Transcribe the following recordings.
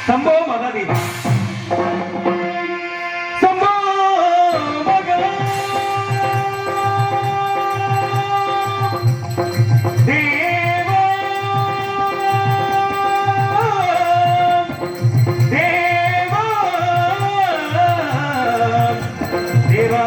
சம்போ மகாதேவா சம்போ மகா தேவா தேவா தேவா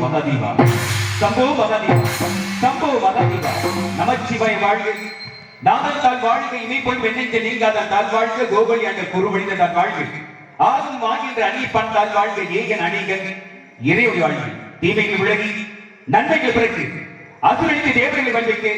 மகாதேவா சம்போ மகாதேவா சம்போ மகாதேவா நமச்சிவாய வாழ்க நாதத்தால் வாழ்க இமைப்பொன் வெண்ணெஞ்ச நீங்காதால் வாழ்க கோபலி என்ற குருவழிந்தால் வாழ்க ஆகும் வாங்கின்ற அணிப்பான் தால் வாழ்க ஏகன் அணிகன் இறைவழி வாழ்க தீமைகள் விலகி நன்மைகள் பிறகு அசுரழித்து தேவர்களை வாழ்வைக்கு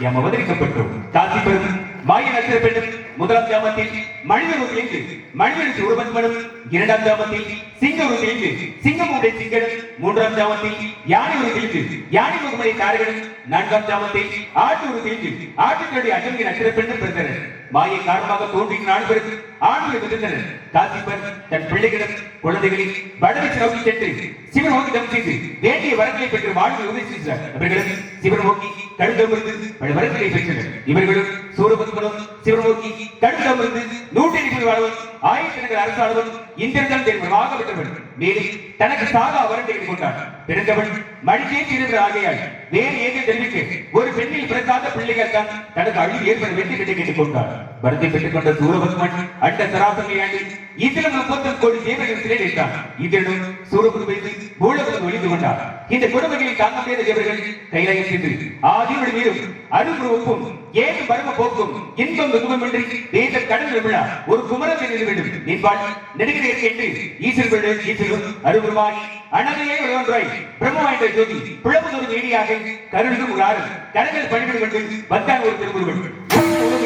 எம் அவதரிக்கப்பட்டோம் காசி பெரும் மாய நத்திர பெண்ணும் முதலாம் ஜாமத்தில் மனித உருவிலிருந்து மனிதனுக்கு உருவன்மனும் இரண்டாம் ஜாமத்தில் சிங்க உருவிலிருந்து சிங்கமுடைய சிங்கனும் மூன்றாம் ஜாமத்தில் யானை உருவிலிருந்து யானை முகமலை காரகனும் நான்காம் ஜாமத்தில் ஆட்டு உருவிலிருந்து ஆட்டுக்களுடைய அச்சமின் நத்திர பெண்ணும் பிறந்தனர் மாயை காரணமாக தோன்றிய நாடு பிறகு ஆண்கள் விதித்தனர் காசிப்பர் தன் பிள்ளைகளிடம் குழந்தைகளில் வடவிற்கு நோக்கி சென்று சிவன் நோக்கி தம் செய்து வேண்டிய வரங்களை பெற்று வாழ்வில் உதவி செய்தார் அவர்களும் சிவன் நோக்கி கழுதமிருந்து பல வரங்களை பெற்றனர் இவர்களும் சூரபத்மனும் சிவன் நோக்கி கழுதமிருந்து 150 வாழ்வன் ஆயிரக்கணக்கில் அரசாளவன் இந்திரன் தேர்வாக பெற்றவன் மேலும் தனக்கு சாகா வரண்டை கொண்டான் பிறந்தவன் மழிக்கே தீர்வு ஆகையால் வேறு ஏதோ தெரிவிக்க ஒரு பெண்ணில் பிறக்காத பிள்ளைகள் தான் தனக்கு அழிவு ஏற்பட வெற்றி கட்டி கேட்டுக் கொண்டார் வரத்தை பெற்றுக் கொண்ட சூரபத்மன் அண்ட சராசரி ஆண்டு இதிலும் 30 கோடி தேவர்கள் சிலை வைத்தார் இதிலும் சூரபது வைத்து பூலபுரம் ஒழிந்து கொண்டார் இந்த கொடுமைகளை தாங்க முடியாத தேவர்கள் கைலாயம் செய்து ஆதியோடு மீதும் அருள் ஒப்பும் ஏது மர்ம போக்கும் இன்பம் துன்பமின்றி தேச கடல் விழா ஒரு குமரன் எழுத வேண்டும் என்பாள் நெடுகிறேன் என்று ஈசல் விடு ஈசலும் அருகுருமாய் அனதையே ஒன்றாய் பிரம்மவாய்ந்த ஜோதி பிளவுதொரு வேடியாக கருளும் ஒரு ஆறு கரங்கள் பணிவிட வேண்டும் வந்தான் ஒரு திருமுருவன்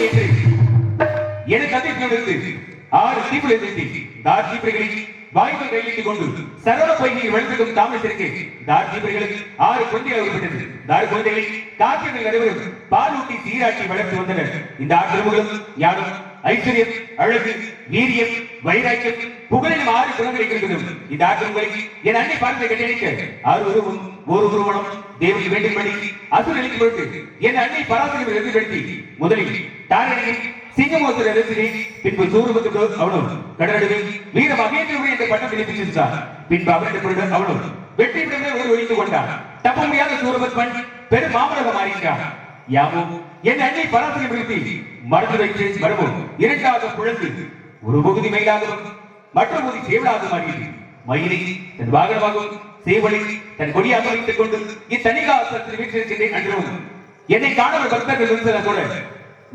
என்று என கதைப்பிலிருந்து 6 தீபுகளை நிறுத்தி தார் தீபுகளில் வாய்ப்பு கையிலிட்டுக் கொண்டு சரவண பொய்கையில் வளர்ந்திருக்கும் தாமரத்திற்கு தார் தீபுகளுக்கு 6 குழந்தைகள் உருப்பட்டது. தார் குழந்தைகளை காற்றில் நடுவரும் பால் ஊட்டி சீராட்டி வளர்த்து வந்தனர். இந்த 6 திருமுகளும் யாரும் ஐஸ்வர்யம், அழகு, வீரியம், வைராக்கியம், புகழிலும் 6 குணங்களை குறிப்பிடும். இந்த 6 திருமுகளை என் அன்னை பார்த்து கட்டியடிக்க 6 உருவம் ஒரு உருவனம் தேவனுக்கு வேண்டும்படி அசுர அளிக்கும் பொழுது என் அன்னை பராசரியை எதிர்படுத்தி முதலில் தாரணியில் சிங்கமோசர் அரசினை பின்பு சூரபத்துக்கு அவனும் கடலடுவில் வீர மகேந்திரன் என்ற பட்டம் பிடிப்பிச்சிருந்தார். பின்பு அவருடைய பொருள் அவனும் வெற்றி பெற்ற ஒரு ஒழித்துக் கொண்டார். தப்ப முடியாத சூரபத்மன் பெரும் மாமலக மாறினார். யாவும் என் அன்னை பராசரியை பிடித்து மறந்து வைத்து மரபும் இரண்டாவது குழந்தை ஒரு பகுதி மயிலாகவும் மற்றொரு பகுதி சேவலாக மாறியது. மயிலை தன் வாகனமாகவும் சேவலை தன் கொடியாக வைத்துக் கொண்டு இத்தனிகாசத்தில் வீட்டிருக்கிறேன் அன்றும் என்னை காணவர் பக்தர்கள் இருந்தன கூட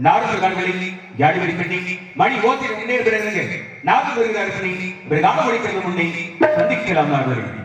நாடு காலங்களில் யாடிவரி கட்டி மணி ஓத்திர முன்னேறுகிறார்கள். நாடு வருகிறார்கள் காண ஒழிக்கிறது முன்னே சந்திக்கலாம் நாடுவர்கள்.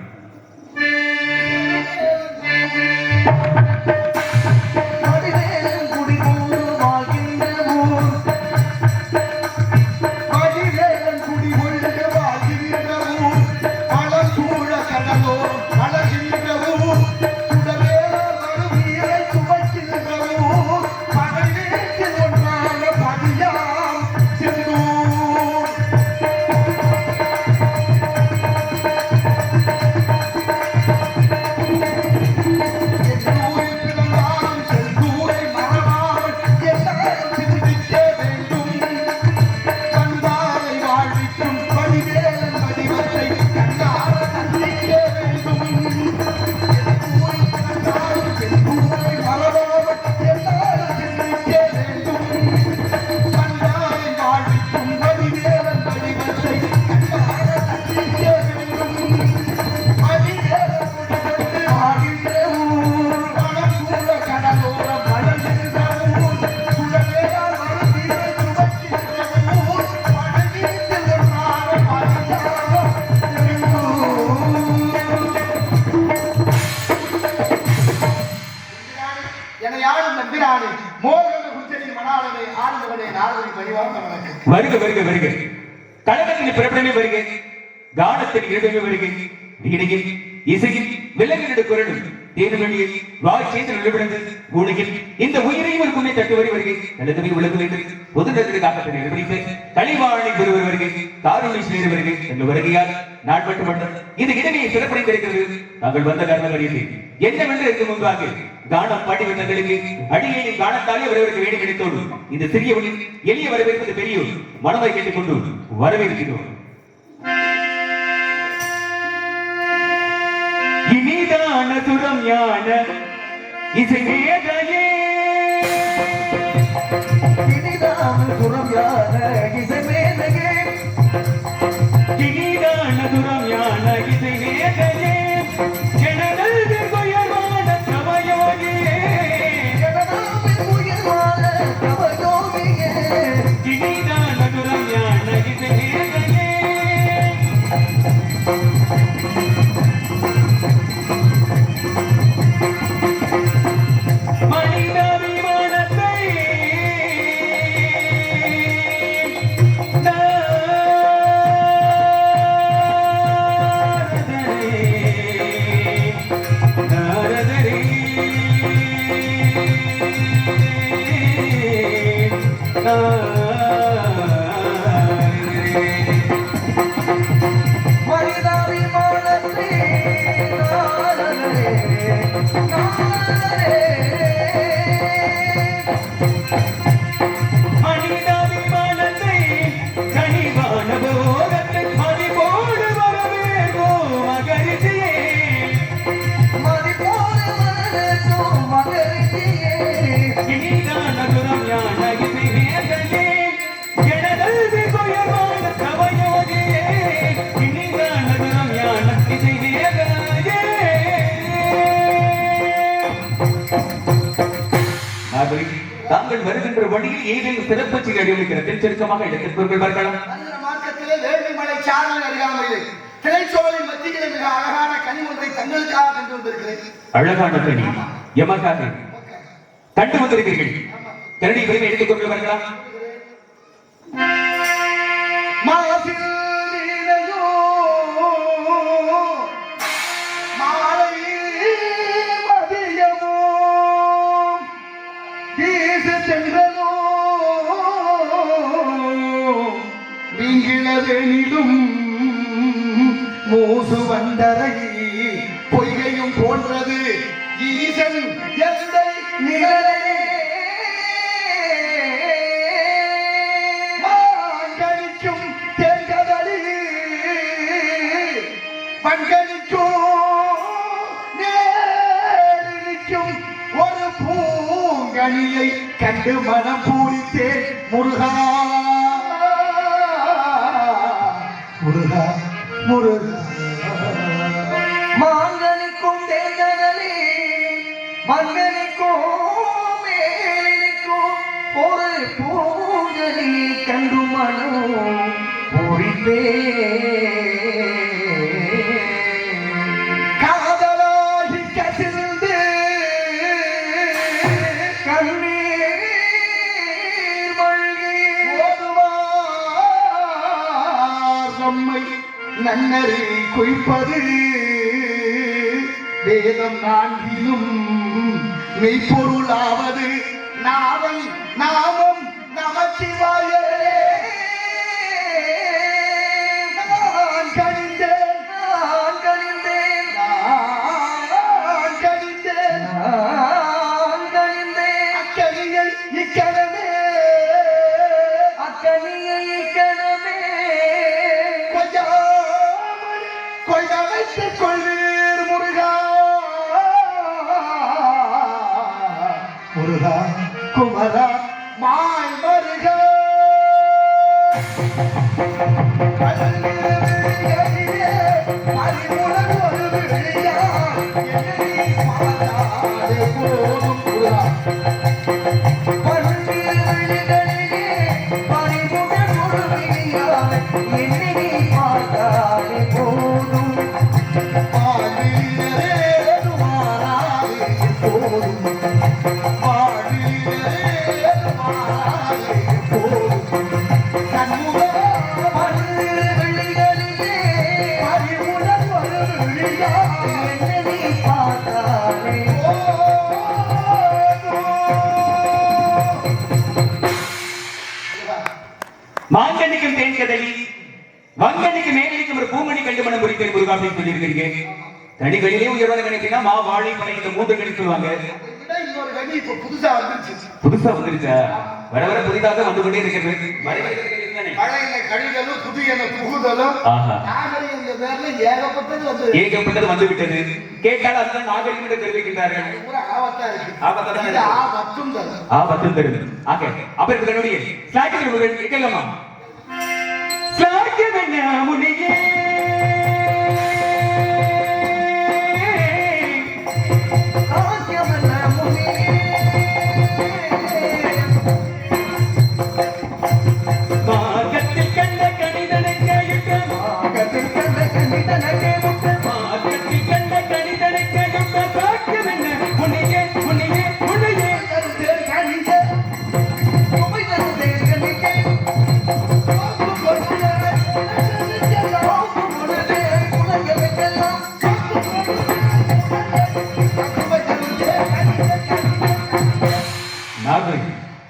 வருக வருக வருக கழகத்தின் பிறப்பிடமே வருக கானத்தின் இடமே வருக வீணையில் இசையில் விலங்கினோட குரலும் தேனுமணியில் வாய்ச்சேர்ந்து நிலவிடந்து உலகில் இந்த உயிரையும் ஒரு குன்னை தட்டு வரி வருகை நல்லதுமே உலகு வேண்டும் பொது நலத்திற்கு காப்பத்தினை நிர்வகித்து கலைவாணி பெறுவர் வருகை காரொளி சேர் வருகை என்ற வருகையால் நாள் மட்டுமல்ல இந்த இடமையை சிறப்படைந்திருக்கிறது. தாங்கள் வந்த காரணம் அறியது என்னவென்று இருக்க முன்பாக கானம் பாடி வந்தங்களுக்கு அடியேனின் காணத்தாலே வரவேற்க வேண்டும் கிடைத்தோடு இந்த சிறியவனின் எளிய வரவேற்பது பெரியோர் மனதை கேட்டுக்கொண்டு வரவேற்கிறோம். இனிதான சுரம் ஞான இசை மேதையே இனிதான சுரம் ஞான இசை மேதையே இனிதான சுரம் ஞான இசை மேதையே எனதல்வில் உயர்வான தவயோகியே எனதல்வில் உயர்வான தவயோகியே இனிதான சுரம் ஞான இசை மேதையே தாங்கள் வருகின்ற வழியில் ஏதேனும் சிறப்பு அடிவளிக்கிறதில் சுருக்கமாக இடத்திற்கு பார்க்கலாம். அந்த மார்க்கத்திலே வேள்விமலை சாரல் அருகாமையில் திரைச்சோலை மத்தியிலே மிக அழகான கனி ஒன்றை தங்களுக்காக கண்டு வந்திருக்கிறேன். அழகான கனி எமக்காக கண்டு வந்திருக்கிறீர்கள். கரடி பெருமை எடுத்துக்கொண்டு வரலாம். மாசில் நீரையோ மாலை மதியமோ வீசு சென்றதோ நீங்கிழதெனிலும் மூசு வந்தரை பொய்கையும் போன்றது ஈசன் எந்தை நிழலே மாங்கனிக்கும் தேங்கதலி பங்கனிக்கும் நேரிக்கும் ஒரு பூங்கனியை கண்டு மனம் பூரித்தேன் முருகா முருகா முருகா மாங்கனிக்கும் தேங்கதலி மங்கனிக்கும் மேலினிக்கும் ஒரு பூங்கனி கண்டு மனம் பூரித்தே காதலாகி கசிந்து கண்ணீர் மல்கி ஓதுவார் நம்மை நன்னறி குய்ப்பது வேதம் நான்கிலும் மெய்ப்பொருளாவது நாதம் நாமம் நமச்சிவாயே நான் கணிந்தேன் நான் கணிந்தேன் நான் கணிந்தேன் நான் கணிந்தேன் அக்கனியை இக்கணமே அக்கனியை இக்கணமே கொய்தமைத்துக் கொள்வீர் முருகா முருகா குமரா மாய் மருகா அறிவுடன் ஒரு விழியா என்னை பார்த்தாலே போதும் முருகா மாங்கனிக்கும் தேன்கதலி வங்கனிக்கு மேலிக்கும் ஒரு பூமணி கண்டு மனம் குறிப்பேன் முருகா அப்படின்னு சொல்லியிருக்கிறீங்க. கனிகளிலே உயர்வான கணிப்பினா மா வாழை பனை இந்த மூன்று கணி சொல்லுவாங்க. புதுசா வந்துருச்சா? வர வர புதிதாக வந்து கொண்டே இருக்கிறது. ஏகப்பட்டது வந்து விட்டது. கேட்டால் அதுதான் நாகரிகம் என்று தெரிவிக்கின்றார்கள். ஆபத்தும் தருது. ஆக அப்ப என்னுடைய சாக்கியங்கள் கேட்கலாமா? சாக்கியமென்ன முனியே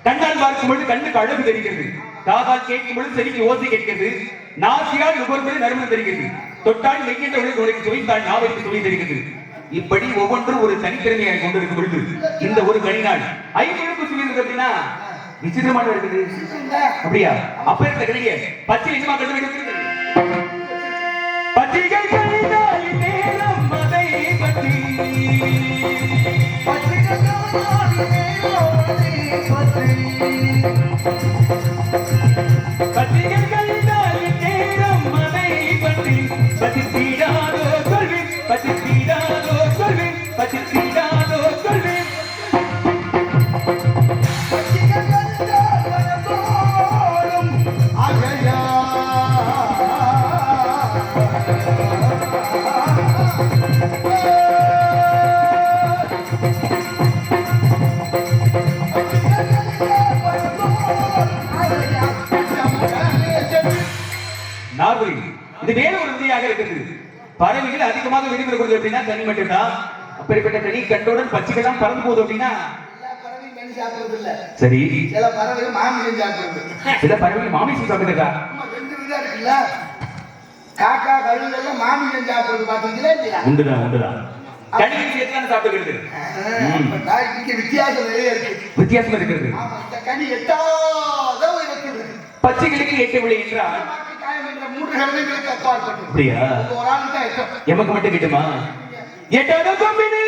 கண்ணால் பார்க்கும் பொழுது கண்ணுக்கு அழகு தெரிகிறது. காதால் கேட்கும் பொழுது செவிக்கு ஓசை கேட்கிறது. நாசியால் நுகர்வது நறுமணம் தெரிகிறது. தொட்டால் நெய்கின்ற பொழுது உனக்கு சுவைத்தால் நாவிற்கு சுவை தெரிகிறது. இப்படி ஒவ்வொன்றும் ஒரு தனித்திறமையை கொண்டிருக்கும் பொழுது இந்த ஒரு கணினால் ஐம்பதுக்கு சொல்லியிருக்கு அப்படின்னா விசித்திரமான இருக்குது. அப்படியா? அப்ப இருக்க கணிக பச்சை நிஜமா கண்டுபிடிக்கிறது. பச்சைகள் கணினால் நேரம் அதை பற்றி பச்சைகள் பற்றி நார்வழி இது வேற ஒரு விதியாக இருக்கிறது. பறவைகள் அதிகமாக விடுமுறை கொடுத்து அப்படின்னா கனி மட்டும்தான். அப்படிப்பட்ட கனி கண்டவுடன் பச்சைகள்லாம் பறந்து போகுது அப்படின்னா சரி, சில பறவைகள் மாமிசம் சாப்பிடுறது, சில பறவைகள் மாமிசம் சாப்பிடுறதா? ரெண்டு விதம் இருக்குல்ல. காக்கா கழுகு எல்லாம் மாமிசம் சாப்பிடுறது பாத்தீங்களா இல்லையா? உண்டுதான் உண்டுதான். கனிகள் சேர்த்து சாப்பிடுகிறது. இங்க வித்தியாசம் நிறைய இருக்கு. வித்தியாசம் இருக்கிறது. இந்த கனி எட்டாத இருக்குது. பச்சைகளுக்கு எட்டு விலை என்றால் மூன்று கருணைகளுக்கு அப்பாற்பட்டு அப்படியா? ஒரு ஆள் தான் எட்டும். எமக்கு மட்டும் கிட்டுமா? எட்டாத கொம்பினு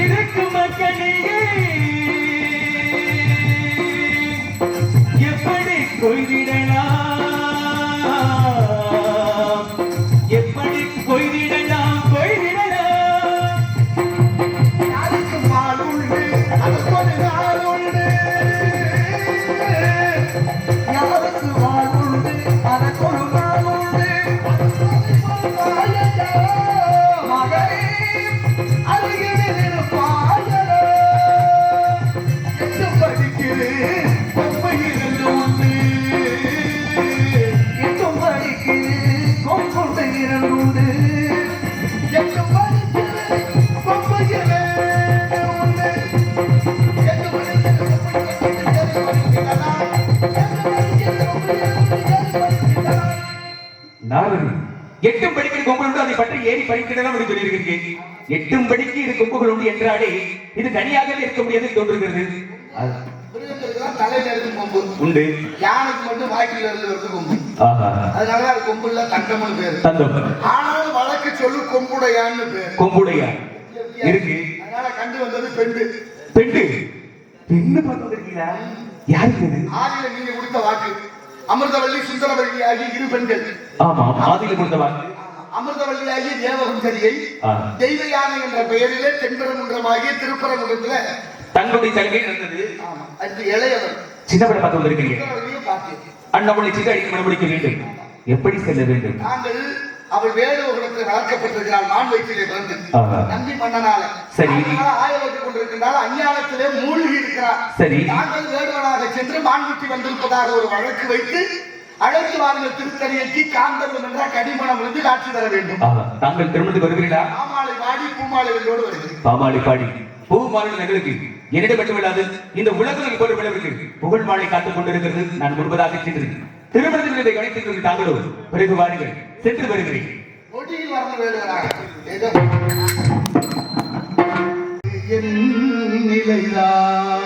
இருக்கும் மக்களையே எப்படி கொய்திடலாம், எப்படி கொய்திடலாம், கொய்திடலாம். யாருக்கு மால் உண்டு அதுக்கு ஒரு நாள் உண்டு, யாருக்கு மால் உண்டு அதற்கு ஒரு நாள் உண்டு. மகளே அருகில் பாயலோ எட்டு படிக்குது கொம்பையில் உண்டு, எட்டு படிக்குது கொம்பையில் உண்டு, எட்டு படிக்குது கொம்பையில் உண்டு, எட்டு நாரது எட்டும் படிக்கிற கொம்புகள் உண்டு, அதை பற்றி ஏறி பறிக்கிடலாம் என்று சொல்லியிருக்கிறீர்கள். எட்டும் படிக்கு இது கொம்புகள் உண்டு என்றாலே இது தனியாகவே இருக்க முடியாது தோன்றுகிறது. தலையில இருந்து கொம்பு உண்டு, யானைக்கு மட்டும் வாய்க்குல இருந்து வருது கொம்பு. ஆஹா, அதனால அது கொம்புல தண்டம்னு பேரு. தந்தம் ஆனாலும் வழக்கு சொல்லு கொம்புடையான்னு பேரு. கொம்புடையா இருக்கு. அதனால கண்டு வந்தது பெண்டு. பெண்டு பெண்ணு பார்த்து வந்திருக்கீங்களா? யாருக்கு இது? ஆதியில நீங்க கொடுத்த வாக்கு அமிர்தவல்லி சுந்தரவல்லி ஆகிய இரு பெண்கள். ஆமா, ஆதியில கொடுத்த வாக்கு. அமிர்தவல்லி ஆகிய தேவகுந்தரியை தெய்வ யானை என்ற பெயரிலே தென்பரங்குன்றமாகிய திருப்பரங்குன்றத்துல தங்களுடைய தலைமையில் இருந்தது. அது இளையவர் சின்னப்பட பார்த்து வந்திருக்கீங்க. சுந்தரவல்லியும் பார்த்தேன். அண்ணாமலை சின்ன அடிக்க மனமுடிக்க வேண்டும். எப்படி செல்ல வேண்டும்? நாங்கள் அவள் வேடுவகுலத்தில் வளர்க்கப்பட்டிருக்கிறாள். மான் வயிற்றிலே பிறந்து நம்பி மன்னனால சரி ஆயவட்டு கொண்டிருக்கின்றால் அஞ்ஞானத்திலே மூழ்கி இருக்கிறார். சரி, நாங்கள் வேடுவனாக சென்று மான்குட்டி வந்திருப்பதாக ஒரு வழக்கு வைத்து அழைத்து வாருங்கள் திருத்தணியைக்கு காந்தர்வம் என்ற கடிமணம் இருந்து காட்சி தர வேண்டும். தாங்கள் திருமணத்துக்கு வருகிறீர்களா? பாமாலை பாடி பூமாலை வெள்ளோடு வருகிறேன். பாமாலை பாடி பூமாலை நகருக்கு என்னிடம் மட்டுமில்லாது இந்த உலகம் போல விளவுக்கு புகழ் மாலை காத்துக் கொண்டிருக்கிறது. நான் முன்பதாக சென்றேன். திருமணத்தில் கவனித்து தாங்களோ பிறகு வாருங்கள், சென்று வருகிறேன். ஒட்டியில் வரணும் வேடுவனாக. ஏதோ என் நிலைதான்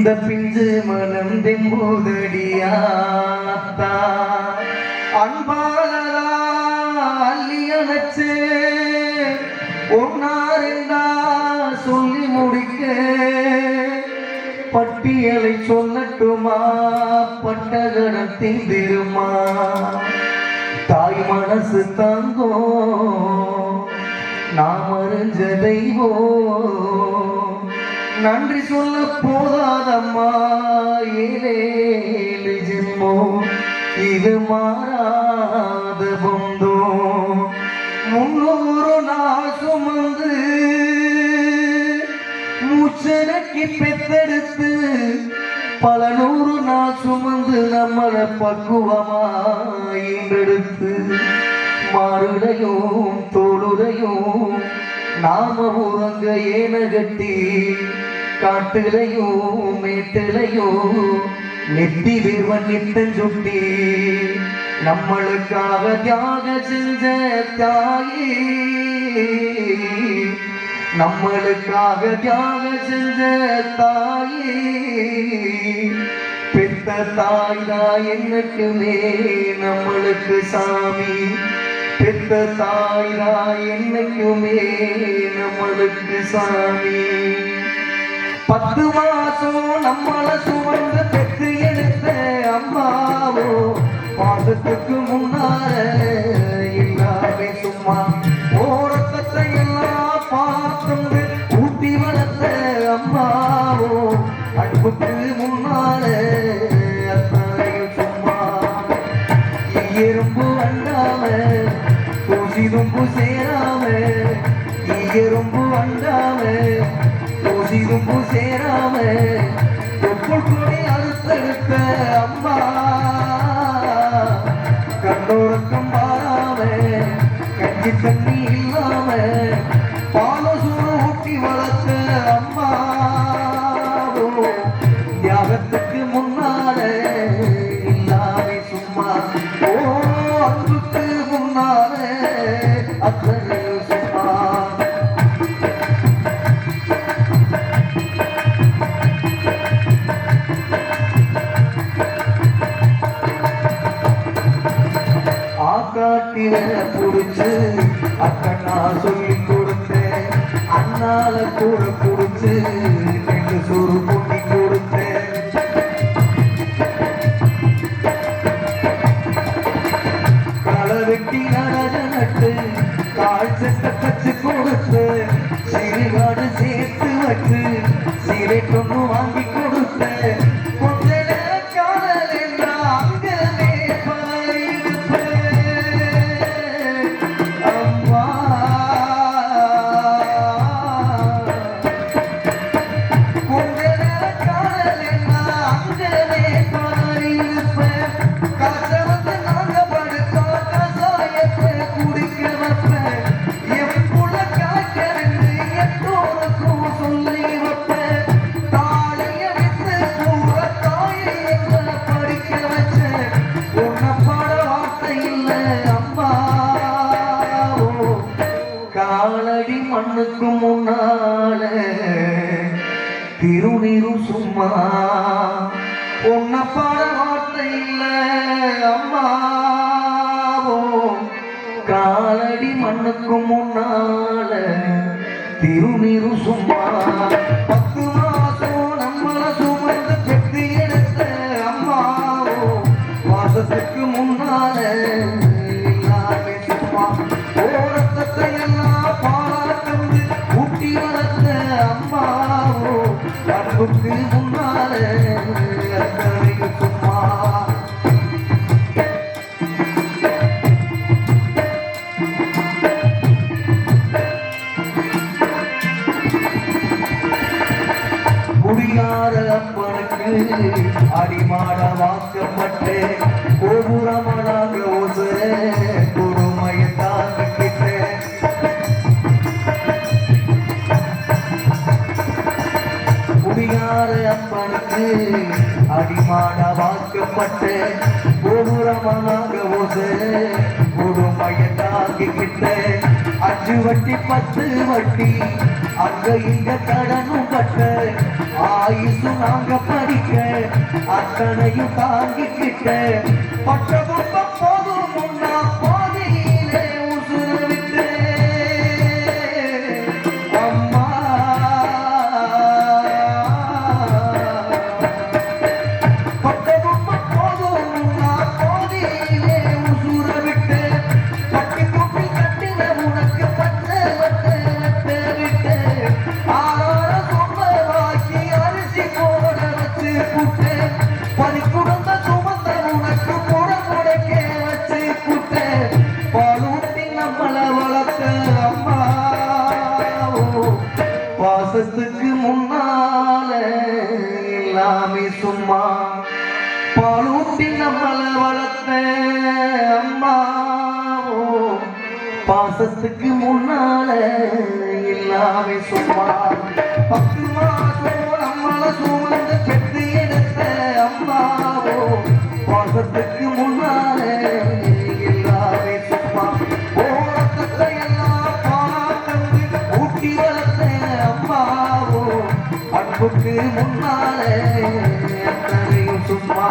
இந்த பிஞ்சு மனம் தெம்புதடியாத்தா அன்பாலதா அள்ளி அணைச்சே ஒன்னாரெண்டா சொல்லி முடிக்க பட்டியலை சொல்லட்டுமா பட்டகரம் தீந்திருமா தாய் மனசு தாங்கோ நாம் அறிஞ்ச தெய்வம் நன்றி சொல்ல போதாதம்மா ஏழேழு ஜென்மோ இது மாறாத பந்தோ 300 நாள் சுமந்து மூச்சனக்கி பெத்தெடுத்து பல 100 நாள் சுமந்து நம்மளை பக்குவமாய் ஈன்றெடுத்து மாறுடையும் தோளுடையும் நாம உறங்க ஏன கட்டி காட்டுலையும் மேட்டுலையும் நெத்தி வீர்வன் நித்தஞ்சுட்டி நம்மளுக்காக தியாக செஞ்ச தாயே நம்மளுக்காக தியாக செஞ்ச தாயே பெத்த தாய்தான் என்னைக்குமே நம்மளுக்கு சாமி பெத்த தாய்தான் என்னைக்குமே நம்மளுக்கு சாமி 10 மாசம் நம்மள சுமந்து பெற்று எடுத்த அம்மாவோ பாசத்துக்கு முன்னால எல்லாமே சும்மா ஓரக்கத்தை எல்லாம் பார்த்து ஊட்டி வளர்த்த அம்மாவோ அன்புக்கு முன்னால அத்தனையும் சும்மா எறும்பு அண்டாம கோசி தும்பு சேராம எறும்பு அண்டாம கோசி தும்பு சேராம தொப்புள் கொடி அறுத்தெடுத்த அம்மா கண்டோரக்கம் பாராம கஞ்சி தண்ணி இல்லாம பாலசூர ஊட்டி வளர்த்த அம்மா தியாகத்துக்கு முன்னால இல்லாமே சும்மா ஓ அன்புக்கு முன்னால அத்தனையும் சும்மா ஆக்காட்டில புடிச்சு அக்கண்ணா சொல்லி கொடுத்தேன் அண்ணால கூட புடிச்சு ரெண்டு சோறு பொட்டி கொடுத்தேன் களை வெட்டி நடக நட்டு கால் செட்ட தச்சு கொடுத்து சிறுகாடு சேர்த்து வச்சு சீரை கொண்டு வாங்கி கொடுத்தேன் கொஞ்ச நேரம் காணல் என்றா அங்கமே அம்மா கொஞ்ச நேரம் காணல் என்றா அங்கமே பாயிருப்பேன் காசை வந்து நாங்க படுத்தா கசாயத்தை குடிக்க வைப்பேன் என் புள்ள காய்க்கிறது எத்தோருக்கும் சொல்லி வைப்பேன் தாலிய வித்து பூர தாயை எங்களை படிக்க வச்சேன் உன்னை பாட வார்த்தை இல்லை அம்மா காலடி மண்ணுக்கு முன்னால திருநீரு சும்மா உன்னை பாட வார்த்தை இல்லை அம்மா காலடி மண்ணுக்கு முன்னால திருநீரு சும்மா 10 மாசம் நம்மள சுமந்து பெற்று எடுத்த அம்மாவோ வாசத்துக்கு முன்னால எல்லாமே சும்மா ஓரத்தத்தை எல்லாம் பாராட்டு ஊட்டி வளர்த்த அம்மாவோ அன்புக்கு முன்னால அத்தனையும் சும்மா குடியார அப்பனுக்கு அடிமாட வாக்கப்பட்டு கோபுரமனாக ஓச கொடுமைய தாங்கிட்ட குடியார அப்பனுக்கு அடிமாட வாக்கப்பட்டு கோபுரமனாக ஓச கொடுமைய தாங்கிக்கிட்ட 5 வட்டி 10 வட்டி அங்க இங்க கடனும் பட்ட ஆயுசு நாங்க படிக்க அத்தனையும் தாங்கிக்கிட்ட பட்ட துன்பம் போதும் முன்னா பாதியிலே உசுர விட்டு அம்மா பட்ட துன்பம் போதும் முன்னா பாதியிலே உசுர விட்டு பட்டி குப்பி கட்டின உனக்கு பட்டு விட்டு ஆரோட சொந்தமாக்கி அரிசி போட வச்சு புட்டு பறிக்குடுந்த சுமந்த உனக்கு கூட முடைக்க வச்சு புட்டு பாலூட்டி நம்மள வளர்த்த அம்மா பாசத்துக்கு முன்னால எல்லாமே சும்மா பாலூட்டி நம்மள வளர்த்த அம்மா பாசத்துக்கு முன்னால எல்லாமே சும்மா 10 மாசம் நம்மள சுமந்து பெற்று எடுத்த அம்மாவோ பாசத்துக்கு முன்னால எல்லாமே சும்மா ஓரத்தை எல்லாம் பாராட்டு ஊட்டி வளர்த்த அம்மாவோ அன்புக்கு முன்னால எத்தனையும் சும்மா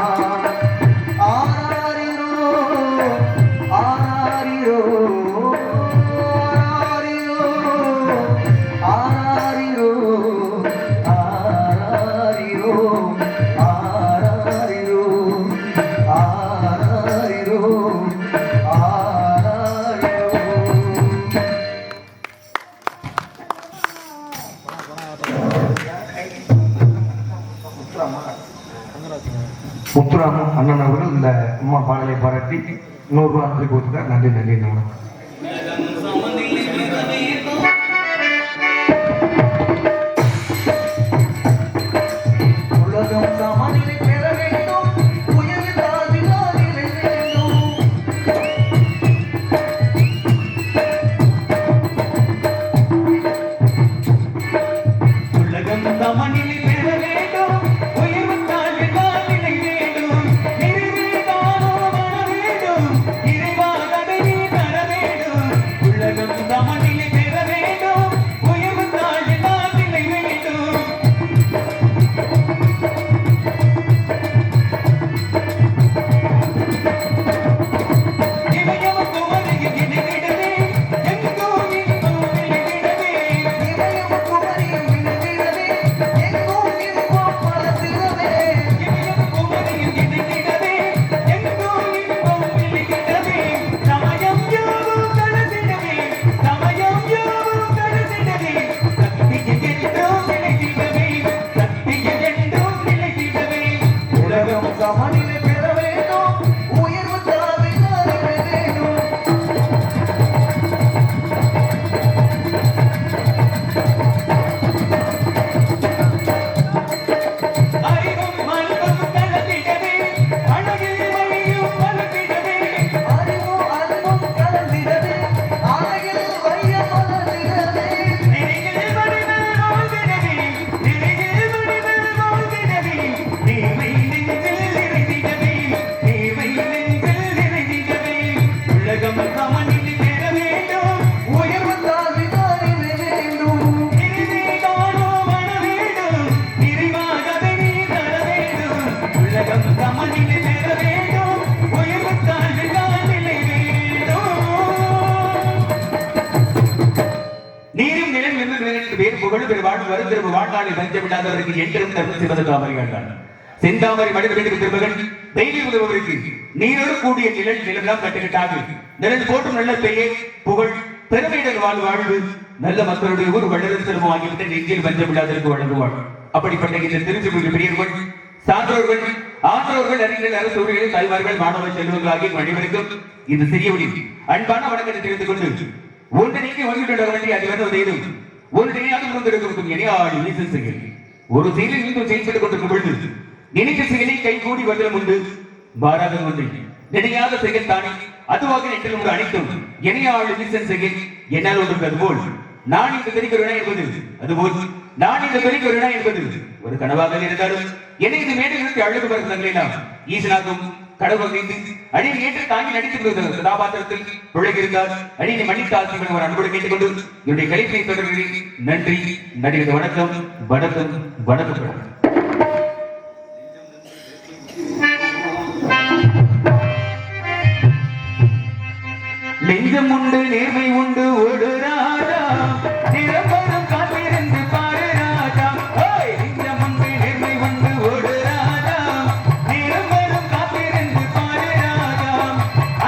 ஆராரிரோ ஆராரிரோ ஆராரிரோ ஆராரிரோ ஆராரிரோ ஆராரிரோ ஆராரிரோ முத்துராமன் அண்ணன் அவர்கள் இந்த அம்மா பாடலை பாராட்டி 100 ரூபா கொடுத்துட்டார். நன்றி நன்றி வணக்கம். உலகம் சமநிலை பெற வேண்டும் உயர்வு தாழ்வினாலே வேண்டும் உலகம் சமநிலை பெற வேண்டும் உயர்வு தாழ்வினால் நிலை வேண்டும் நிறைவேறானோ வர வேண்டும் இறைவாகவே நீ தர வேண்டும் உலகம் சமநிலை பெற வேண்டும் உயர்வு தாழ்வினால் நிலை வேண்டும் இமயம் குமரியில் இணைந்திடவே எங்கோ இன்பம் விளைந்திடவே இமயம் குமரியில் விழுந்திடவே எங்கும் இன்பம் பலத்திடவே இமயம் குமரியில் இணைந்திடவே எங்கோ இன்பம் விளைந்திடவே சமயம் யாவும் கடந்திடவே சமயம் யாவும் கடந்திடவே சக்தியில் என்றும் நிலைத்திடவே சக்தியில் என்றும் நிலைத்திடவே உலகம் சமநிலை பெற வேண்டும் உயர்வு தாழ்வினாலே வேண்டும் அறிவும் அன்பும் கலந்திடவே அழகில் வழியும் வளர்ந்திடவே அறிவும் அன்பும் கலந்திடவே அழகில் வையம் வளர்ந்திடவே நினைவில் வடிவில் வாழ்ந்திடவே நினைவில் வடிவில் வாழ்ந்திடவே நீமை நெஞ்சில் நிறைந்திடவே நீமை நெஞ்சில் நிறைந்திடவே உலகம் சமநிலை பெற வேண்டும் உயர்வு தாழ்வினாலே வேண்டும் நிறைவேறானோ வர வேண்டும் நிறைவாகவே நீ தர வேண்டும் உலகம் சமநிலை பெற வேண்டும் உயர்வு தாழ்வினால் நிலை வேண்டும் நீரும் நிலம் என்று வேறு புகழ் பெரு வாழ்வு வருந்திருப்பு வாழ்நாளில் வஞ்சமில்லாதவருக்கு என்றும் தரும் சிவந்த தாமரையாண்டான் செந்தாமரை மனித வீட்டுக்கு திருமகன் தெய்வீ உதவுவதற்கு நீரோடு கூடிய நிலம் கட்டுக்கிட்டாக நிழல் போட்டும் நல்ல பெயர் புகழ் பெருமையுடன் வாழ்வு நல்ல மக்களுடைய ஊர் வளரும் செல்வம் ஆகிவிட்ட நெஞ்சில் வஞ்சமில்லாதவருக்கு வழங்குவாள் அப்படிப்பட்ட இந்த திருச்சிபுரி பெரியவர்கள் சான்றோர்கள் ஆன்றோர்கள் அறிஞர்கள் அரசு ஊழியர்கள் தாய்மார்கள் மாணவ செல்வங்கள் ஆகிய அனைவருக்கும் இந்த சிறியவனின் அன்பான வணக்கத்தை தெரிந்து கொண்டு ஒன்று நீக்கி ஒன்றுவிட வேண்டிய அது வந்து செய்தும் ஒரு நினையாக இருந்திருக்கும் இணையாடு வீசல் செயல் ஒரு செயலில் இருந்து செயல்பட்டுக் கொண்டிருக்கும் பொழுது நினைத்த செயலை கை கூடி வந்தலும் உண்டு மாறாத ஒன்றை நினையாத செயல் தானே அதுவாக நெற்றில் உங்கள் அனைத்தும் இணையாடு வீசல் செயல் என்னால் ஒன்று அதுபோல் நான் இந்த தெரிகிறேன் என்பது அதுபோல் நான் இந்த தெரிகிறேன் என்பது ஒரு கனவாக இருந்தாலும் என்னை இந்த மேடைகளுக்கு அழகு வருத்தங்கள் எல்லாம் ஈசனாகும் கடவுள் மீது அடியை ஏற்று தாங்கி நடித்து கதாபாத்திரத்தில் பிழைகிறார். அடியை மன்னித்தால் ஒரு அன்போடு கேட்டுக்கொண்டு என்னுடைய கலைப்பை தொடர்கிறேன். நன்றி, நடிகர். வணக்கம், வணக்கம், வணக்கம். நெஞ்சம் உண்டு, நேர்மை உண்டு, ஓடு ராஜா, நிரம்பரம் காத்திருந்து பாரு ராஜா. நெஞ்சம் உண்டு, நேர்மை உண்டு, ஓடு ராஜா, நிரம்பரம் காத்திருந்து பாரு ராஜா.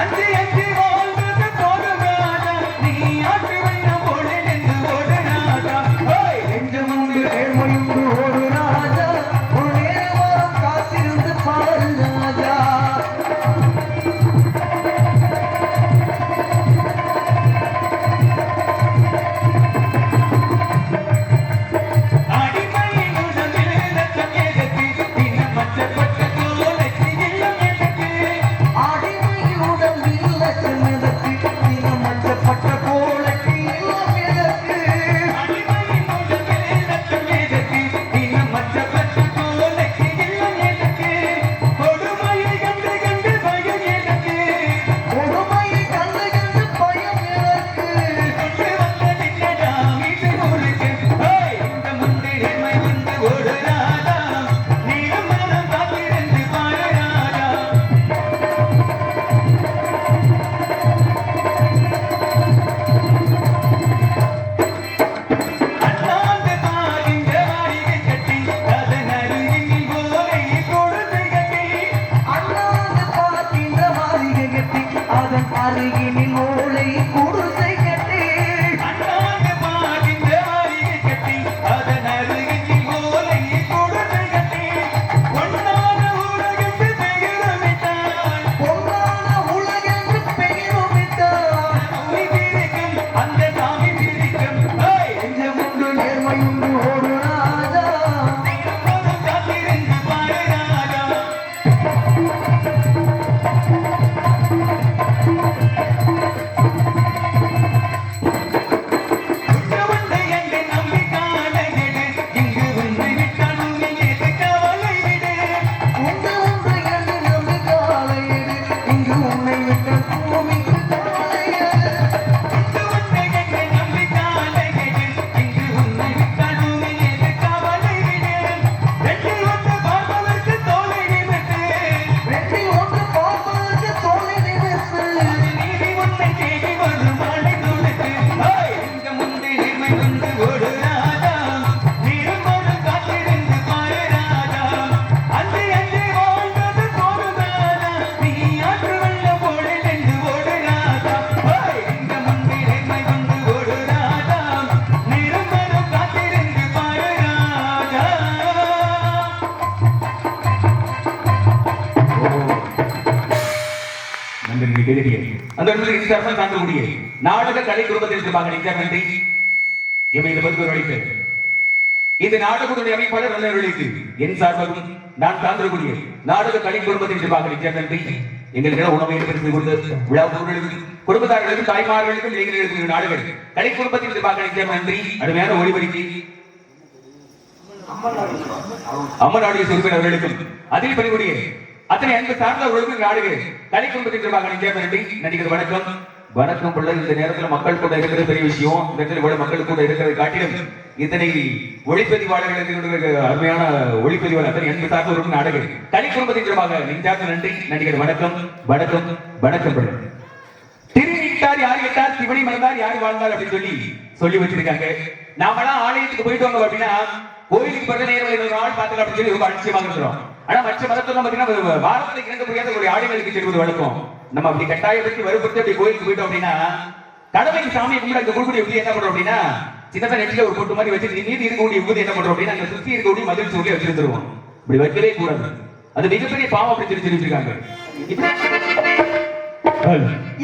அஞ்சு அஞ்சு வாழ்ந்தது போதும் ராஜா, நீ ஆற்று வெள்ளம் போல நின்று ஓடு ராஜா. நெஞ்சம் உண்டு, நேர்மை உண்டு, ஓடு ராஜா, ஒரு நேரம் காத்திருந்து பாரு ராஜா. நாடக கலை குடும்பத்திற்கு நன்றி. இந்த நாடகத்துடைய அமைப்பாளர் நல்ல என் சார்பாகவும் நான் சார்ந்தக்கூடிய நாடக கலை குடும்பத்திற்கு நன்றி. எங்களுக்கு உணவை விழா குடும்பத்தார்களுக்கும் தாய்மார்களுக்கும் இளைஞர்களுக்கும் நாடக கலை குடும்பத்திற்கு நன்றி. அருமையான ஒளிபரிக்கு அம்மநாடு உறுப்பினர்களுக்கும் அதில் பணிபுரிய அத்தனை அன்பு சார்ந்தவர்களுக்கும் நாடக கலை குடும்பத்திற்கு நன்றி. நடிகர் வணக்கம், வணக்கம் பிள்ளை. இந்த நேரத்தில் மக்கள் கூட இருக்கிறது பெரிய விஷயம். இந்த இடத்துல மக்கள் கூட இருக்கிறதை காட்டிலும் இத்தனை ஒளிப்பதிவாளர்களுக்கு அருமையான ஒளிப்பதிவாளர் அத்தனை அன்பு சார்ந்தவர்களுக்கும் நாடக கலை குடும்பத்திற்கு நெஞ்சார்ந்த நன்றி. நடிகர் வணக்கம், வணக்கம், வணக்கம் பிள்ளை. திருவிட்டார் யார் கேட்டார், சிவனை மறந்தார் யார் வாழ்ந்தார் அப்படின்னு சொல்லி வச்சிருக்காங்க. நாமெல்லாம் ஆலயத்துக்கு போயிட்டு வாங்க அப்படின்னா கோயிலுக்கு பிறகு நேரம் ஆள் பார்த்தல அப்படின்னு சொல்லி ரொம்ப அலட்சியமாக இருக்கிறோம். ஆனா மற்ற மதத்துல பாத்தீங்கன்னா வாரத்துல 2 முடியாத ஒரு ஆலயங்களுக்கு செல்வது வழக்கம். நம்ம அப்படி கட்டாயப்படுத்தி வறுபடுத்தி அப்படி கோயிலுக்கு போயிட்டோம் அப்படின்னா கடவுளை சாமியை கும்பிட அங்க கொடுக்கக்கூடிய உறுதி என்ன பண்றோம் அப்படின்னா சின்னதா நெட்டில ஒரு போட்டு மாதிரி வச்சு நீதி இருக்கக்கூடிய உறுதி என்ன பண்றோம் அப்படின்னா அங்க சுத்தி இருக்கக்கூடிய மதில் சொல்லி வச்சிருந்துருவோம். இப்படி வைக்கவே கூடாது. அது மிகப்பெரிய பாவம் அப்படி தெரிஞ்சிருக்காங்க.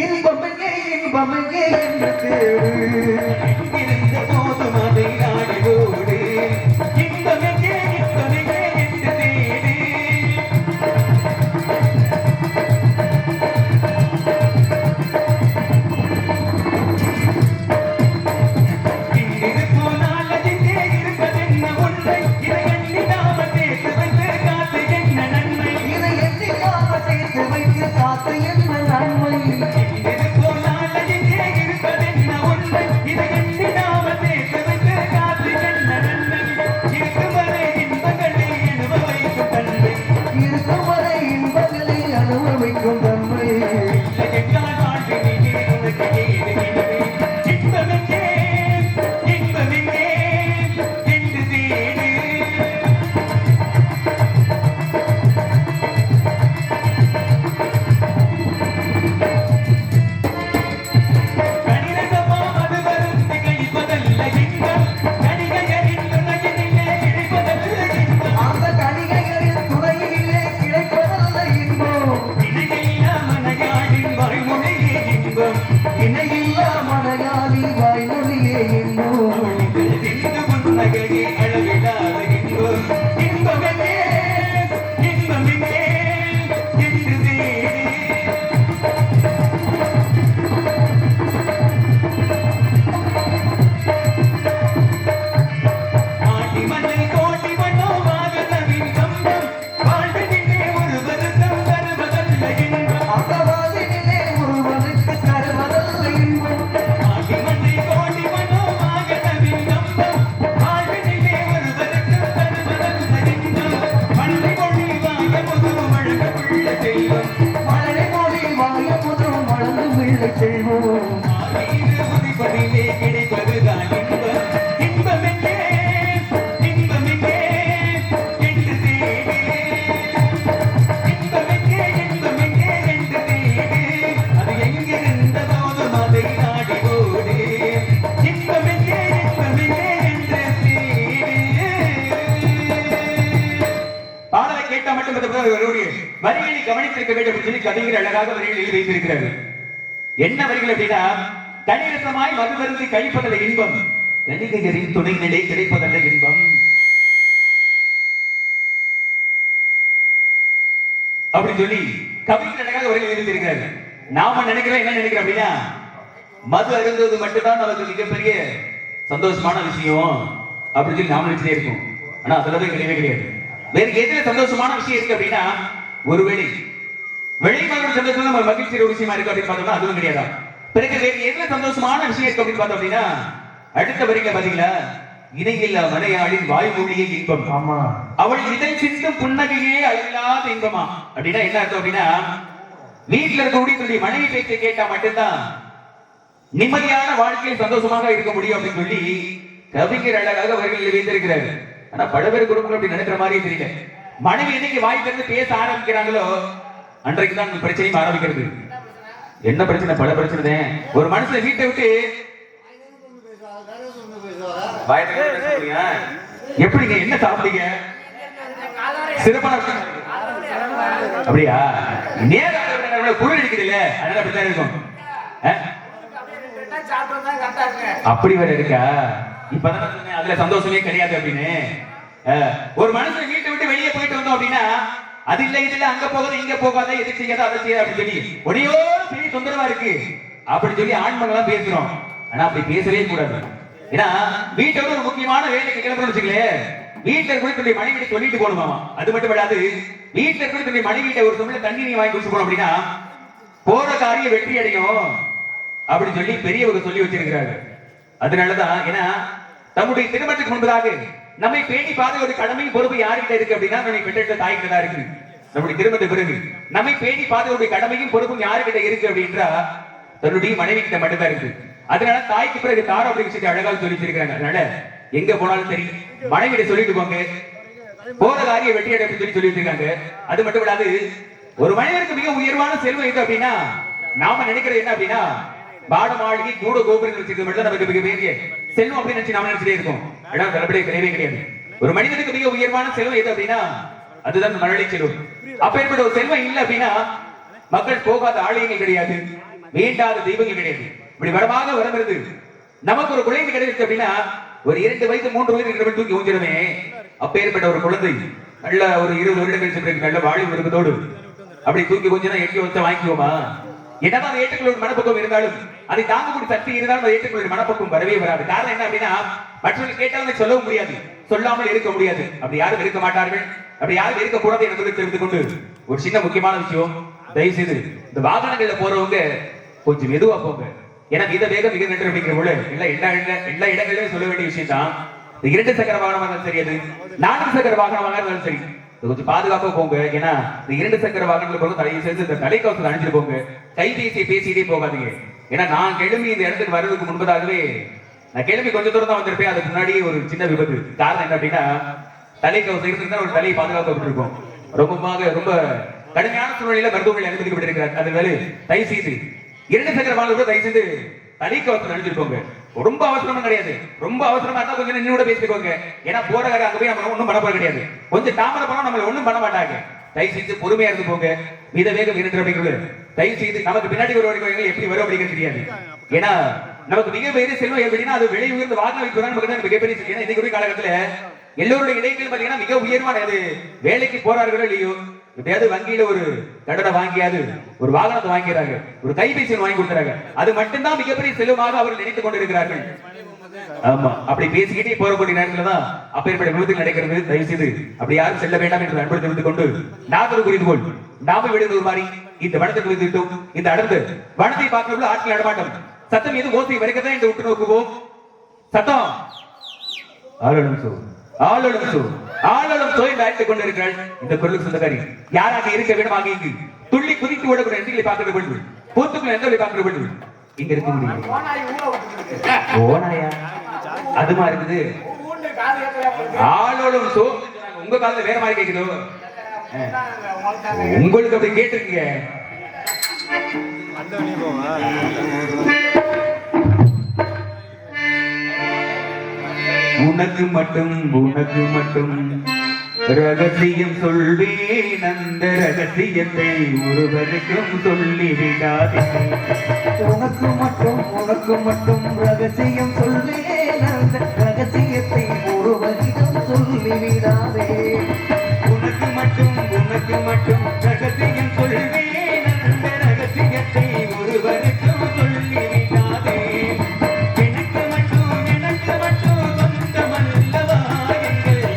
இன்பமே இன்பமே என்று இருந்த போதும் அதை நாடிவோடு இன்பமே இன்பமே என்று தேடி இங்கிரு போனால் அதிலே இருப்பதென்ன உண்மை இதை எண்ணி நாம சேர்த்து வைத்து காத்து என்ன நன்மை இதை எண்ணி நாம சேர்த்து வைத்து கவனித்திருக்க வேண்டும் அப்படின்னு சொல்லி கவிஞர் அழகாக வரிகள் எழுதி வைத்திருக்கிறார்கள். என்ன வரிகள் அப்படின்னா, கணிரசமாய் மதுவருந்தி கழிப்பதல்ல இன்பம், கணிகையரின் துணை நிலை கிடைப்பதல்ல இன்பம் அப்படின்னு சொல்லி கவிஞர் அழகாக வரிகள் எழுதியிருக்கிறாரு. நாம நினைக்கிறோம் என்ன நினைக்கிறோம் அப்படின்னா, மது அருந்துவது மட்டும்தான் நமக்கு மிகப்பெரிய சந்தோஷமான விஷயம் அப்படின்னு சொல்லி நாம நினைச்சிட்டே இருக்கோம். ஆனா அதுலவே கிடையவே கிடையாது. வேற எதுல சந்தோஷமான விஷயம் இருக்கு அப்படின்னா, ஒருவேளை வெளிமகன் சந்தோஷம் நம்ம மகிழ்ச்சியான ஒரு விஷயமா இருக்கு அப்படின்னு பார்த்தோம்னா அதுவும் கிடையாது. பிறகு வேற எதுல சந்தோஷமான விஷயம் இருக்கு அப்படின்னு பார்த்தோம் அப்படின்னா, அடுத்த வரியில பாத்தீங்களா, இணையில்லா மலையாளின் வாய்மொழியே இன்பம், ஆமா, அவள் இதை சிந்தும் புன்னகையே அழில்லாத இன்பமா. அப்படின்னா என்ன அர்த்தம் அப்படின்னா, வீட்டுல இருக்கக்கூடிய மனைவி பேச்சை கேட்டா மட்டும்தான் நிம்மதியான வாழ்க்கையில் சந்தோஷமாக இருக்க முடியும் அப்படின்னு சொல்லி கவிஞர் அழகாக வரிகளில் வைத்திருக்கிறாரு. ஆனா பல பேர் குடும்பங்கள் அப்படி நினைக்கிற மாதிரியே தெரியல. மனைவி என்னைக்கு வாய் திறந்து பேச ஆரம்பிக்கிறாங்களோ அன்றைக்கு தான் பிரச்சனையும் ஆரம்பிக்கிறது. என்ன பிரச்சனை? பல பிரச்சனை. ஒரு மனுஷன் வீட்டை விட்டு எப்படிங்க என்ன சாப்பிட்டீங்க? சிறப்பான அப்படியா? நேரம் குளிர் அடிக்குது இல்ல, அதனால அப்படித்தான் இருக்கும். அப்படி வேற இருக்கா? இப்பதான் சொன்னேன் அதுல சந்தோஷமே கிடையாது அப்படின்னு. ஒரு மனுஷன் வீட்டை விட்டு வெளியே போயிட்டு வந்தோம் அப்படின்னா, அது இல்ல இது இல்ல, அங்க போகாத இங்க போகாத, எது செய்யாத அதை செய்யாத அப்படின்னு சொல்லி ஒடையோ பெரிய தொந்தரவா இருக்கு அப்படின்னு சொல்லி ஆண்மங்களாம் பேசுறோம். ஆனா அப்படி பேசவே கூடாது. ஏன்னா வீட்டை விட ஒரு முக்கியமான வேலைக்கு கிளம்புறோம்னு வச்சுக்கலேன், வீட்டுல இருக்கக்கூடிய மனைவிட்ட சொல்லிட்டு போகணுமாமா. அது மட்டும் விடாது, வீட்டுல இருக்கக்கூடிய மனைவிட்ட ஒரு தமிழ தண்ணி நீ வாங்கி குடிச்சு போனோம் அப்படின்னா போற காரியம் வெற்றி அடையும் அப்படின்னு சொல்லி பெரியவங்க சொல்லி வச்சிருக்கிறாங்க. அதனாலதான் ஏன்னா தம்முடைய திருமணத்துக்கு முன்பதாக நம்மை பேணி பாதுகாப்பு கடமை பொறுப்பு யாருக்கிட்ட இருக்கு அப்படின்னா நம்மை பெற்றெடுத்த தாய்கிட்ட தான் இருக்கு. நம்முடைய திருமணத்துக்கு பிறகு நம்மை பேணி பாதுகாப்பு கடமையும் பொறுப்பும் யாருக்கிட்ட இருக்கு அப்படின்றா தன்னுடைய மனைவி கிட்ட மட்டும்தான் இருக்கு. அதனால தாய்க்கு பிறகு தாரம் அப்படின்னு சொல்லி அழகாக சொல்லி வச்சிருக்காங்க. அதனால எங்க போனாலும் சரி மனைவிட சொல்லிட்டு போங்க, போற காரியம் வெற்றி அடை அப்படின்னு சொல்லி வச்சிருக்காங்க. அது மட்டும் விடாது, ஒரு மனிதனுக்கு மிக உயர்வான செல்வம் எது அப்படின்னா நாம நினைக்கிறது என்ன அப்படின்னா, பாட மாளிகை கூட கோபுரங்கள் வச்சிருக்க மட்டும் நமக்கு மிக பெரிய செல்வம் அப்படின்னு நினைச்சு நாம நினைச்சிட்டே இருக்கோம். இடம் தலைப்படைய கிடையவே கிடையாது. ஒரு மனிதனுக்கு மிக உயர்வான செல்வம் எது அப்படின்னா அதுதான் மழலை செல்வம். அப்பேற்பட்ட ஒரு செல்வம் இல்லை அப்படின்னா மக்கள் போகாத ஆலயங்கள் கிடையாது, வேண்டாத தெய்வங்கள் கிடையாது. இப்படி வரமாக வரம் இருந்து நமக்கு ஒரு குழந்தை கிடையாது அப்படின்னா ஒரு 2 வயது 3 வயது இருக்கிற தூக்கி ஊஞ்சிடமே. அப்பேற்பட்ட ஒரு குழந்தை நல்ல ஒரு 20 வருடங்கள் சென்று நல்ல வாழ்வு விருப்பத்தோடு அப்படி தூக்கி கொஞ்சம் எட்டி வச்சா வாங்கிக்குவோமா? என்னதான் அதை ஏற்றுக்கொள்ள மனப்பக்குவம் இருந்தாலும், அதை தாங்கக்கூடிய சக்தி இருந்தாலும் அதை ஏற்றுக்கொள்ள மனப்பக்குவம் வரவே வராது. காரணம் என்ன அப்படின்னா, மற்றவர்கள் கேட்டாலும் சொல்லவும் முடியாது, சொல்லாமல் இருக்க முடியாது. அப்படி யாரும் இருக்க மாட்டார்கள், அப்படி யாரும் இருக்கக்கூடாது என்பதை தெரிந்து கொண்டு ஒரு சின்ன முக்கியமான விஷயம், தயவு செய்து இந்த வாகனங்கள்ல போறவங்க கொஞ்சம் மெதுவா போங்க. எனக்கு இதை வேகம் மிக நன்று அப்படிங்கிற போல எல்லா இடங்களிலும் சொல்ல வேண்டிய விஷயம் தான். 2 சக்கர வாகனமாக இருந்தாலும் சரி, அது 4 சக்கர வாகனமாக இருந்தாலும் சரி, கொஞ்சம் பாதுகாப்பா போங்க. ஏன்னா இந்த 2 சக்கர வாகனங்கள் போது தலையை சேர்த்து இந்த தலைக்கவசத்தை அணிஞ்சிட்டு போங்க. கைபேசியை பேசிட்டே போகாதீங்க. ஏன்னா நான் கிளம்பி இந்த இடத்துக்கு வர்றதுக்கு முன்பதாகவே நான் கிளம்பி கொஞ்சம் தூரம் தான் வந்திருப்பேன். அதுக்கு முன்னாடியே ஒரு சின்ன விபத்து. காரணம் என்ன அப்படின்னா, தலைக்கவசம் இருந்திருந்தா ஒரு தலையை பாதுகாக்கப்பட்டிருக்கும். ரொம்ப கடுமையான சூழ்நிலையில மருத்துவர்கள் அனுமதிக்கப்பட்டிருக்கிறார். அது வேலை தயவு செய்து 2 சக்கர வாகனம் தயவு செய்து தலைக்கவசம் அணிஞ்சிட்டு போங்க. ரொம்ப அவசரமா கிடையாது, ரொம்ப அவசரமா இருந்தா கொஞ்சம் நின்னோட பேசிக்கோங்க. ஏன்னா போற காரியம் அங்க போய் நம்ம ஒண்ணும் பண்ண போற கிடையாது. கொஞ்சம் தாமதம் பண்ணா நம்மள ஒண்ணும் பண்ண மாட்டாங்க. தயவு செய்து பொறுமையா இருந்து போங்க. மித வேகம் 2 அப்படிங்கிறது தயவு செய்து நமக்கு பின்னாடி ஒரு வரைக்கும் எப்படி வரும் அப்படிங்கிறது தெரியாது. ஏன்னா நமக்கு மிகப்பெரிய செல்வம் எப்படின்னா அது விலை உயர்ந்த வாகனம் வைப்பதான் நமக்கு மிகப்பெரிய. ஏன்னா இன்னைக்கு காலகட்டத்துல எல்லோருடைய இடைகள் பாத்தீங்கன்னா மிக உயர்வான அது வேலைக்கு போறார்களோ இல்லையோ, எப்படியாவது வங்கியில ஒரு கடனை வாங்கியாது ஒரு வாகனத்தை வாங்கிறாங்க, ஒரு கைபேசி வாங்கி கொடுக்குறாங்க. அது மட்டும்தான் மிகப்பெரிய செல்வமாக அவர்கள் நினைத்துக் கொண்டிருக்கிறார்கள். ஆமா, அப்படி பேசிக்கிட்டே போறக்கூடிய நேரத்துலதான் அப்பேற்பட்ட விபத்து நடக்கிறது. தயவு செய்து அப்படி யாரும் செல்ல வேண்டாம் என்று அன்பு தெரிந்து கொண்டு நாங்கள் புரிந்து கொள் நாம விடுவது மாதிரி இந்த வனத்திற்கு விதித்தோம். இந்த அடுத்து வனத்தை பார்க்கறதுல ஆட்கள் நடமாட்டம் சத்தம் எது ஓசை வரைக்கதான் இந்த விட்டு நோக்குவோம். சத்தம் ஆளும் சோய் அழைத்துக் கொண்டிருக்கிறாள். இந்த பொருளுக்கு சொந்தக்காரி யாராக இருக்க வேண்டும் ஆகிய இங்கு துள்ளி குதித்து ஓடக்கூடிய எண்களை பார்க்கிற பொழுது பூத்துக்கள் எந்த பார்க்கிற பொழுது இங்க இருக்க முடியும். ஓனாயா அதுமா இருக்குது. ஆளோடும் சோ உங்க காலத்துல வேற மாதிரி கேக்குதோ? உங்களுக்கு அப்படி கேட்டிருக்கீங்க. உனக்கு மட்டும் ரகசியம் சொல்வேன் அந்த ரகசியத்தை ஒருவருக்கும் சொல்லிவிடாதே. உனக்கு மட்டும் ரகசியம் சொல்வேன் அந்த ரகசியத்தை ஒருவரிடம் சொல்லிவிடாதே. உனக்கு மட்டும் ரகசியம் சொல்வேன் அந்த ரகசியத்தை ஒருவருக்கும் சொல்லிவிடாதே. எனக்கு மட்டும் சொந்தமல்லவா எங்கள்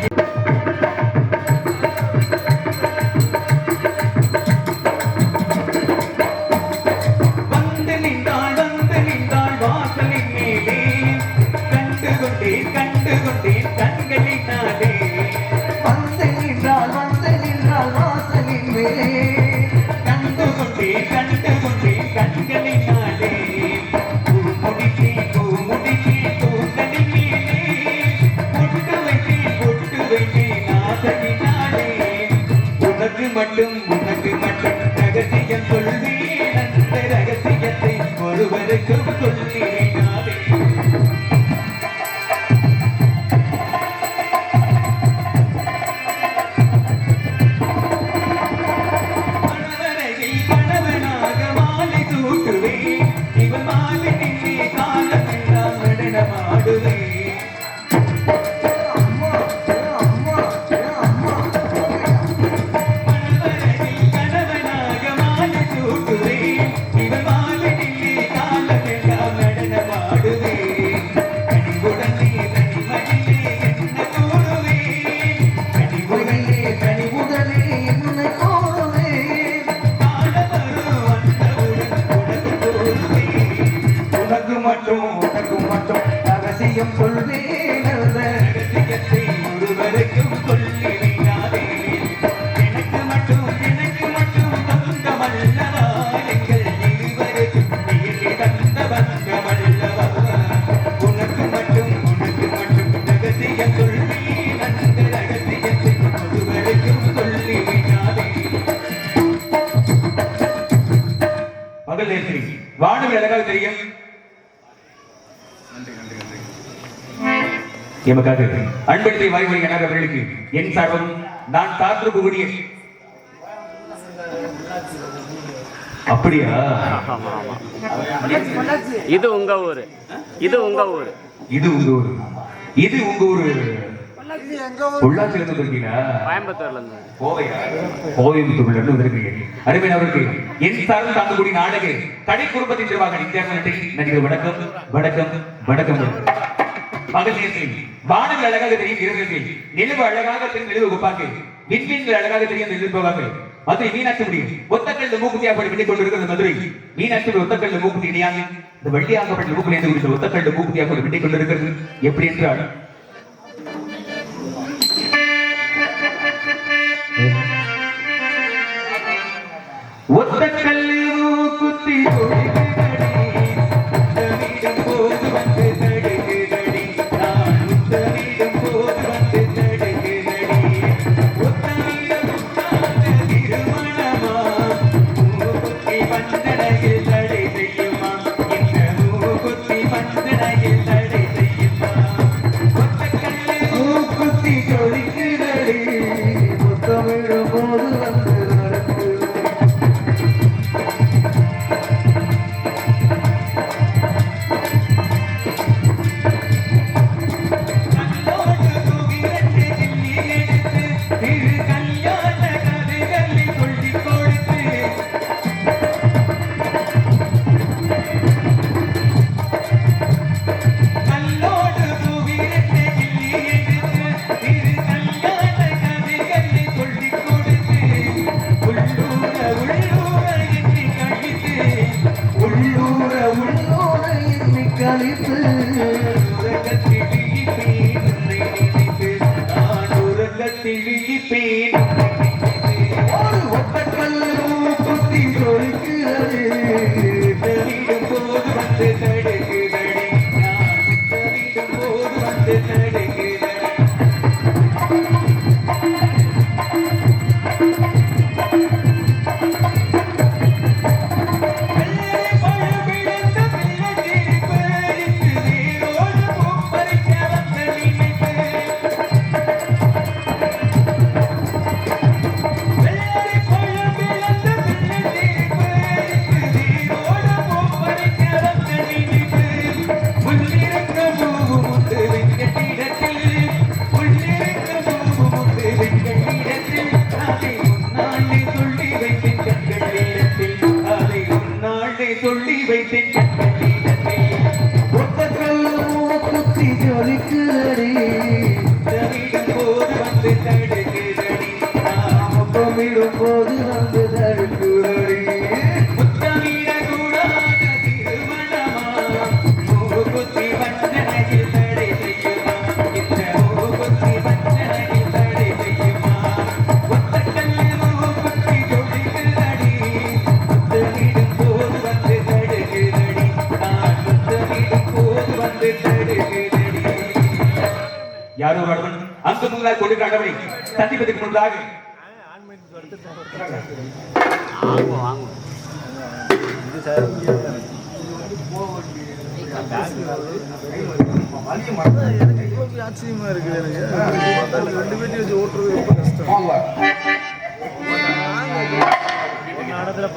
வந்து நின்றாள் வாசலின் மேலே. கண்டு கொண்டேன் கண்களினாலே. வந்து நின்றாள் வாசலின் மேலே. கண்டு கொண்டேன் கண்களினாலே. பூமுடிச்சே தூங்கலின் மேலே. பொட்டு வைத்தேன் ஆசையினாலே. உனக்கு மட்டும் ரகசியம் சொல்வேன் அந்த ரகசியத்தை ஒருவருக்கும் சொல்லிவிடாதே. கணவனாக மாலை சூட்டுவேன். இவன் மாலை நின்றே காலமெல்லாம் நடனமாடுவேன். கணவனாக மாலை சூட்டுவேன். இவன் மாலை நின்றே காலமெல்லாம் நடனமாடுவேன். கனிவுடனே தனிமடிலே என்ன கூறுவேன். கனிவுடனே என்னை கோருவேன். உனக்கு மட்டும் ரகசியம் சொல்வேன் அந்த ரகசியத்தை ஒருவருக்கும் சொல்லிவிடாதே. எனக்கு மட்டும் சொந்தமல்லவா எங்கள் இருவருக்கும் நீயே தந்த பந்தமல்லவா. உனக்கு மட்டும் ரகசியம் சொல்வேன் அந்த ரகசியத்தை ஒருவருக்கும் சொல்லிவிடாதே. மகள் நேர்த்தி வானவில் அழகாக தெரியும். எமக்காக அன்படுத்தி வாய்மொழி என்னார் அவர்களுக்கு என் சார்பும் நான் காத்திருக்கக்கூடிய அப்படியா? இது உங்க ஊரு. இது உங்க ஊரு. பொள்ளாச்சியில இருந்து இருக்கீங்களா? கோயம்புத்தூர்ல இருந்து. கோயம்புத்தூர்ல இருந்து வந்திருக்கீங்க. அருமையான அவருக்கு என் சார்பில் தாக்கக்கூடிய நாடக கடை குடும்பத்தின் நிர்வாக நடிகர் வணக்கம். மகள் நேர்த்தி வானங்கள் அழகாக தெரியும் இரவில். நிலவு அழகாக தெரியும் நிலவு குப்பாக்கு. விண்மீன்கள் அழகாக தெரியும் நிலவுவாக்கு. மதுரை மீனாட்சி முடியும் ஒத்தக்கல்ல மூக்குத்தியாக விட்டுக் கொண்டிருக்கிறது. மதுரை மீனாட்சி ஒத்தக்கல்ல மூக்குத்தி இணையாக இந்த வள்ளியாகப்பட்ட மூக்குல இருந்து குறித்த ஒத்தக்கல்ல மூக்குத்தியாக விட்டுக் கொண்டிருக்கிறது. எப்படி என்றால் ஒத்தக்கல்லு மூக்குத்தி போது வந்து தடுக்குதடி. நான் முத்தமிடும் போது வந்து தடுக்குதடி. ஒத்தமிடம் திருமணமா மூக்குத்தி பந்தனையில் தடை செய்யுமா. இந்த மூக்குத்தி பந்தனையில் தடை செய்யுமா. ஒத்தக்கல்லு மூக்குத்தி ஜொலிக்குதடி. முத்தமிடும் போது வந்து வைத்தேன் கண்களிலே ஒத்த கல்ல குத்தி ஜொலிக்குதடி தவிடும் போது வந்து தடுக்குதடி முத்தமிடும் போது வந்து தடுக்குதடி முத்தமிட கூடாத திருமணமா மூக்குத்தி வஞ்சனையில் தடை செய்யுமா இந்த மூக்குத்தி வஞ்சனையில் தடை செய்யுமா ஒத்த கல்லு மூக்குத்தி ஜொலிக்குதடி முத்தமிடும் போது வந்து தடுக்குதடி நான் முத்தமிடும் போது வந்து தடுக்குதடி யாரோ ஒருவன் அந்த முன்னாள் கொடுக்காதவனை சந்திப்பதற்கு முன்பாக ஆச்சரியமா இருக்குது எனக்கு ரெண்டு பேர்த்தையும் வச்சு ஓட்டுறது ரொம்ப கஷ்டம் இடத்துல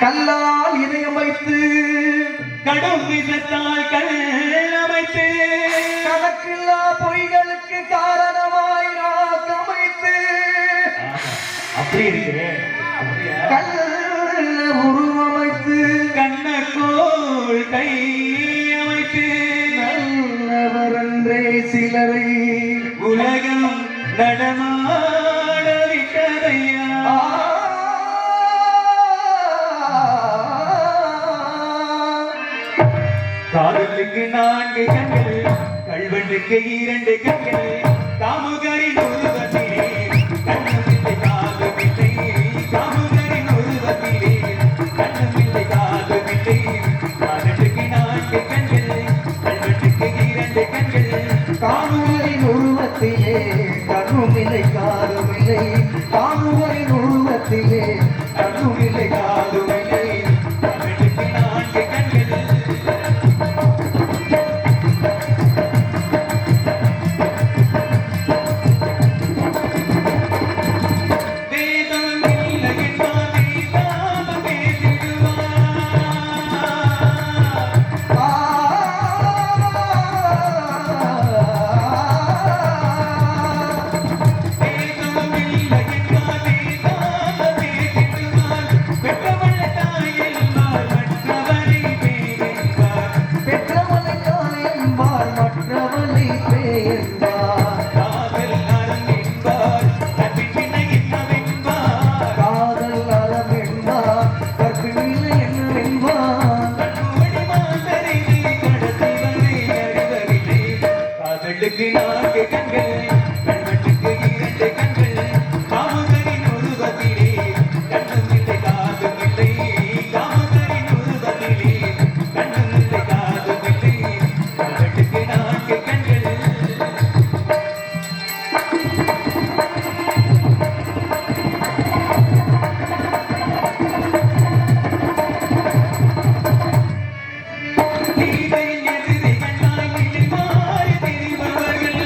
கல்லால் இதயம் வைத்து கடும் விசத்தால் கல்லமைத்து கணக்கில்லா பொய்களுக்கு காரணமாய் ராக்கமைத்து அப்படி இருக்கு கல்ல உருவமைத்து கண்ணக்கோள் கை அமைத்து நல்லவரன்றே சிலரை உலகம் நடமாட விட்டதையா காதலுக்கு 4 கண்கள் கல்வனுக்கு 2 கண்கள் காமுகரின் உருவத்திலே கண்ணுமில்லை காதுமில்லை காமுகரின் உருவத்திலே கண்ணுமில்லை காதுமில்லை காதலுக்கு 4 கண்கள் கல்வனுக்கு 2 கண்கள் காமுகரின் உருவத்திலே கண்ணுமில்லை காதுமில்லை காமுகரின் உருவத்திலே கண்ணுமில்லை காதுமில்லை காதலுக்கு 4 கண்கள் வேதம் இல்லை என்பாதே தாம பேசிடுவார் வேதம் இல்லை என்பாதே தாம பேசிடுவார் பெற்றவள் தாயெல்லாம் மற்றவரை பேரென்பார் பெற்றவளை தான் என்பார் மற்றவளை பேயென்பார் காதல் அறம் என்பார் கற்பினை என்னவென்பார் காதல் அறம் என்பார் கற்பினில்லை என்னவென்பார் கண்ணுவடி மாந்தரினை கடத்திவரை அறிவதில்லை காதலுக்கு 4 கண்கள் கண்வனுக்கு 2 கண்கள் காமுகரின் உருவத்திலே கண்ணுமில்லை காதுமில்லை காமுகரின் உருவத்திலே கண்ணுமில்லை காதுமில்லை காதலுக்கு 4 கண்கள் நீதையின் எதிரிகளாய் இழிவாறு திரிபவர்கள்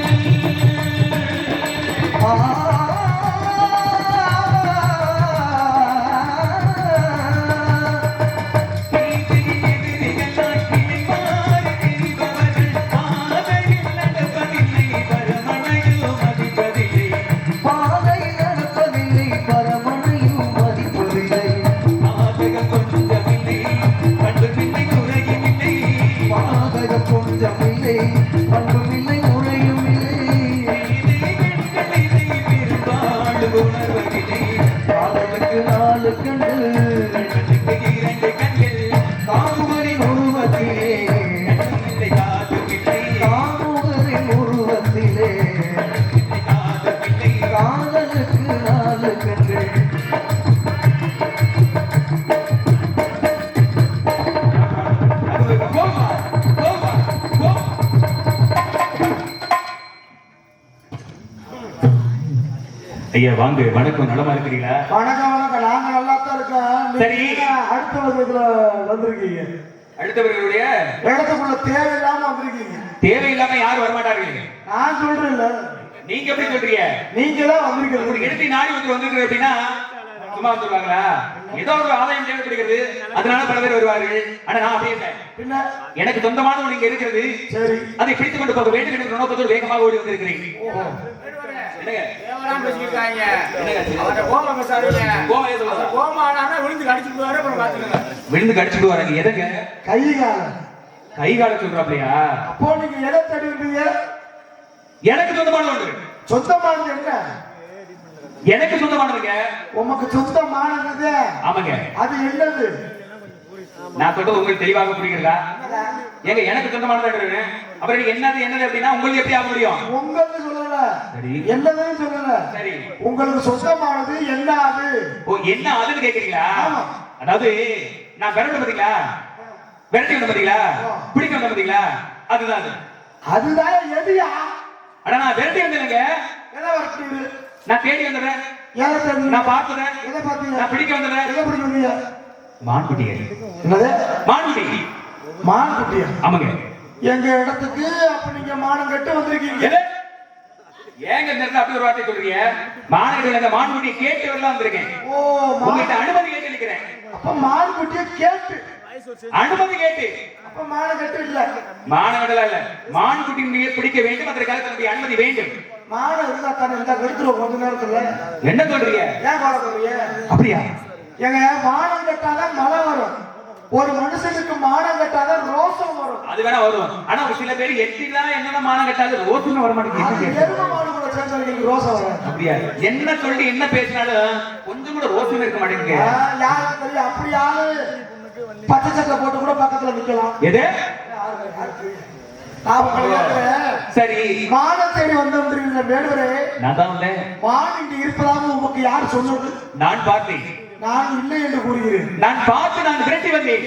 நீதையின் எதிரிகளாய் இழிவாறு திரிபவர்கள் பாதையில் நடப்பதில்லை பரமனையோ மதிப்பதில்லை பாதை நடப்பதில்லை பரமனையும் மதிப்பதில்லை பாதகம் கொஞ்சமில்லை பண்புமில்லை குறையுமில்லை பாதகம் கொஞ்சமில்லை பண்புமில்லை முறையும் இல்லை பெண்களை பெரும்பாடு உணர்வதில்லை காதலுக்கு 4 கண்கள் கண்ணுக்கு 2 கண்கள் காமுகரின் உருவத்திலே கண்ணுமில்லை காதுமில்லை காமுகரின் உருவத்திலே காதுமில்லை காதலுக்கு 4 கண்கள் கோபா கோபா கோபா ஐயா வாங்க வணக்கம் நலமா இருக்கிறீங்களா வணக்கம் வணக்கம் நாங்க நல்லா தான் இருக்கோம் சரி. நீங்க அடுத்த வருடத்துல வந்திருக்கீங்க அடுத்தவர்களுடைய இடத்துக்குள்ள தேவையில்லாம வந்திருக்கீங்க தேவையில்லாம யாரும் வரமாட்டார்கள் நான் சொல்றேன் இல்ல நீங்க எப்படி சொல்றீங்க நீங்க தான் வந்திருக்கீங்க உங்களுக்கு எடுத்து நாடி வந்து வந்திருக்கிற அப்படின்னா சும்மா வந்துருவாங்களா ஏதோ ஒரு ஆதாயம் தேவைப்படுகிறது, அதனால பல பேர் வருவார்கள். ஆனா நான் அப்படியே இல்லை. பின்ன எனக்கு சொந்தமான ஒன்று இங்க இருக்கிறது, சரி அதை பிடித்துக் கொண்டு போக வேண்டும் என்ற நோக்கத்தோடு வேகமாக ஓடி வந்திருக்கிறேன். என்னங்க? தேவலாம் பேசிக்கிட்டாங்க. என்னங்க? அவர்ட்ட கோபம் பேசாதீங்க. கோவம் ஏதோ வருதா? கோபம் ஆனான்னா விழுந்து கடிச்சிட்டு போவாரு, அப்புறம் பாத்துக்கங்க. விழுந்து கடிச்சுட்டு வராங்க. எதங்க? கை கால கை கால சொல்றாப்லையா? அப்போ நீங்க எதை தேடி இருந்தீங்க? எனக்கு சொந்தமான ஒன்று. சொந்தமானது என்ன? எனக்கு சொந்தமானதுங்க. உமக்கு சொந்தமானது ஆமாங்க. அது என்னது? நான் சொல்றது உங்களுக்கு தெளிவாக புரிகிறதா? ஏங்க எனக்கு சொந்தமானது அப்புறம் நீங்க என்னது என்னது அப்படின்னா உங்களுக்கு எப்படி ஆக முடியும்? உங்களுக்கு சொல்லல, சரி என்னதுன்னு சொல்லல. சரி, உங்களுக்கு சொந்தமானது என்ன அது? ஓ என்ன அதுன்னு கேக்குறீங்களா? ஆமா. அதாவது நான் விரட்டு பாத்தீங்களா, விரட்டி வந்த பாத்தீங்களா, பிடிக்க வந்த பாத்தீங்களா, அதுதான் அது. அதுதான் எதுயா? ஆனா நான் விரட்டி வந்தேங்க, எதை வரட்டு? நான் தேடி வந்துடுறேன், எதை தேடி? நான் பார்த்தேன், எதை பார்த்தீங்க? நான் பிடிக்க வந்துடுறேன். எதை பிடிக்கிறீங்க? மான்குட்டியை. என்னது? மான்குட்டி. மான்குட்டியா? ஆமாங்க. எங்க இடத்துக்கு அப்ப நீங்க மானம் கட்டு வந்திருக்கீங்க. எது? ஏங்க இந்த இடத்துல அப்படி ஒரு வார்த்தை சொல்றீங்க? மானகர்கள் அந்த மான்குட்டியை கேட்டு வரலாம் வந்திருக்கேன். ஓ உங்ககிட்ட அனுமதி கேட்டு நிக்கிறேன். அப்ப மான்குட்டியை கேட்டு அனுமதி கேட்டு. அப்ப மானம் கட்டு இல்ல. மானகடல இல்ல, மான்குட்டியை பிடிக்க வேண்டும், அதற்காக தன்னுடைய அனுமதி வேண்டும். மானம் இருந்தா தானே இந்த கருத்துல கொஞ்ச நேரத்துல. என்ன சொல்றீங்க? ஏன் கோல சொல்றீங்க? அப்படியா? எங்க மானம் கட்டாதான் மழை வரும். ஒரு மனுஷனுக்கு மானம் கட்டாதான் ரோசம் வரும். அது வேணா வரும். ஆனா ஒரு சில பேர் எட்டிலாம் என்னென்ன மானம் கட்டாது ரோசம் வர அது மாட்டேங்குது. எருமை மாடு கூட சேர்ந்தவங்களுக்கு ரோசம் வரும். அப்படியா? என்ன சொல்லி என்ன பேசினாலும் கொஞ்சம் கூட ரோசம் இருக்க மாட்டேங்குது. யாருக்கு தெரியும்? அப்படி யாரு பச்சை சட்டை போட்டு கூட பக்கத்துல நிக்கலாம். எது? சரி, மானம் தேடி வந்தோம்ன்றீங்க வேடுவரே. நான் தான் வந்தேன். மான் இங்கு இருப்பதாக உமக்கு யார் சொன்னது? நான் பார்த்தேன். நான் இல்லை என்று கூறுகிறேன். நான் பார்த்து நான் விரட்டி வந்தேன்.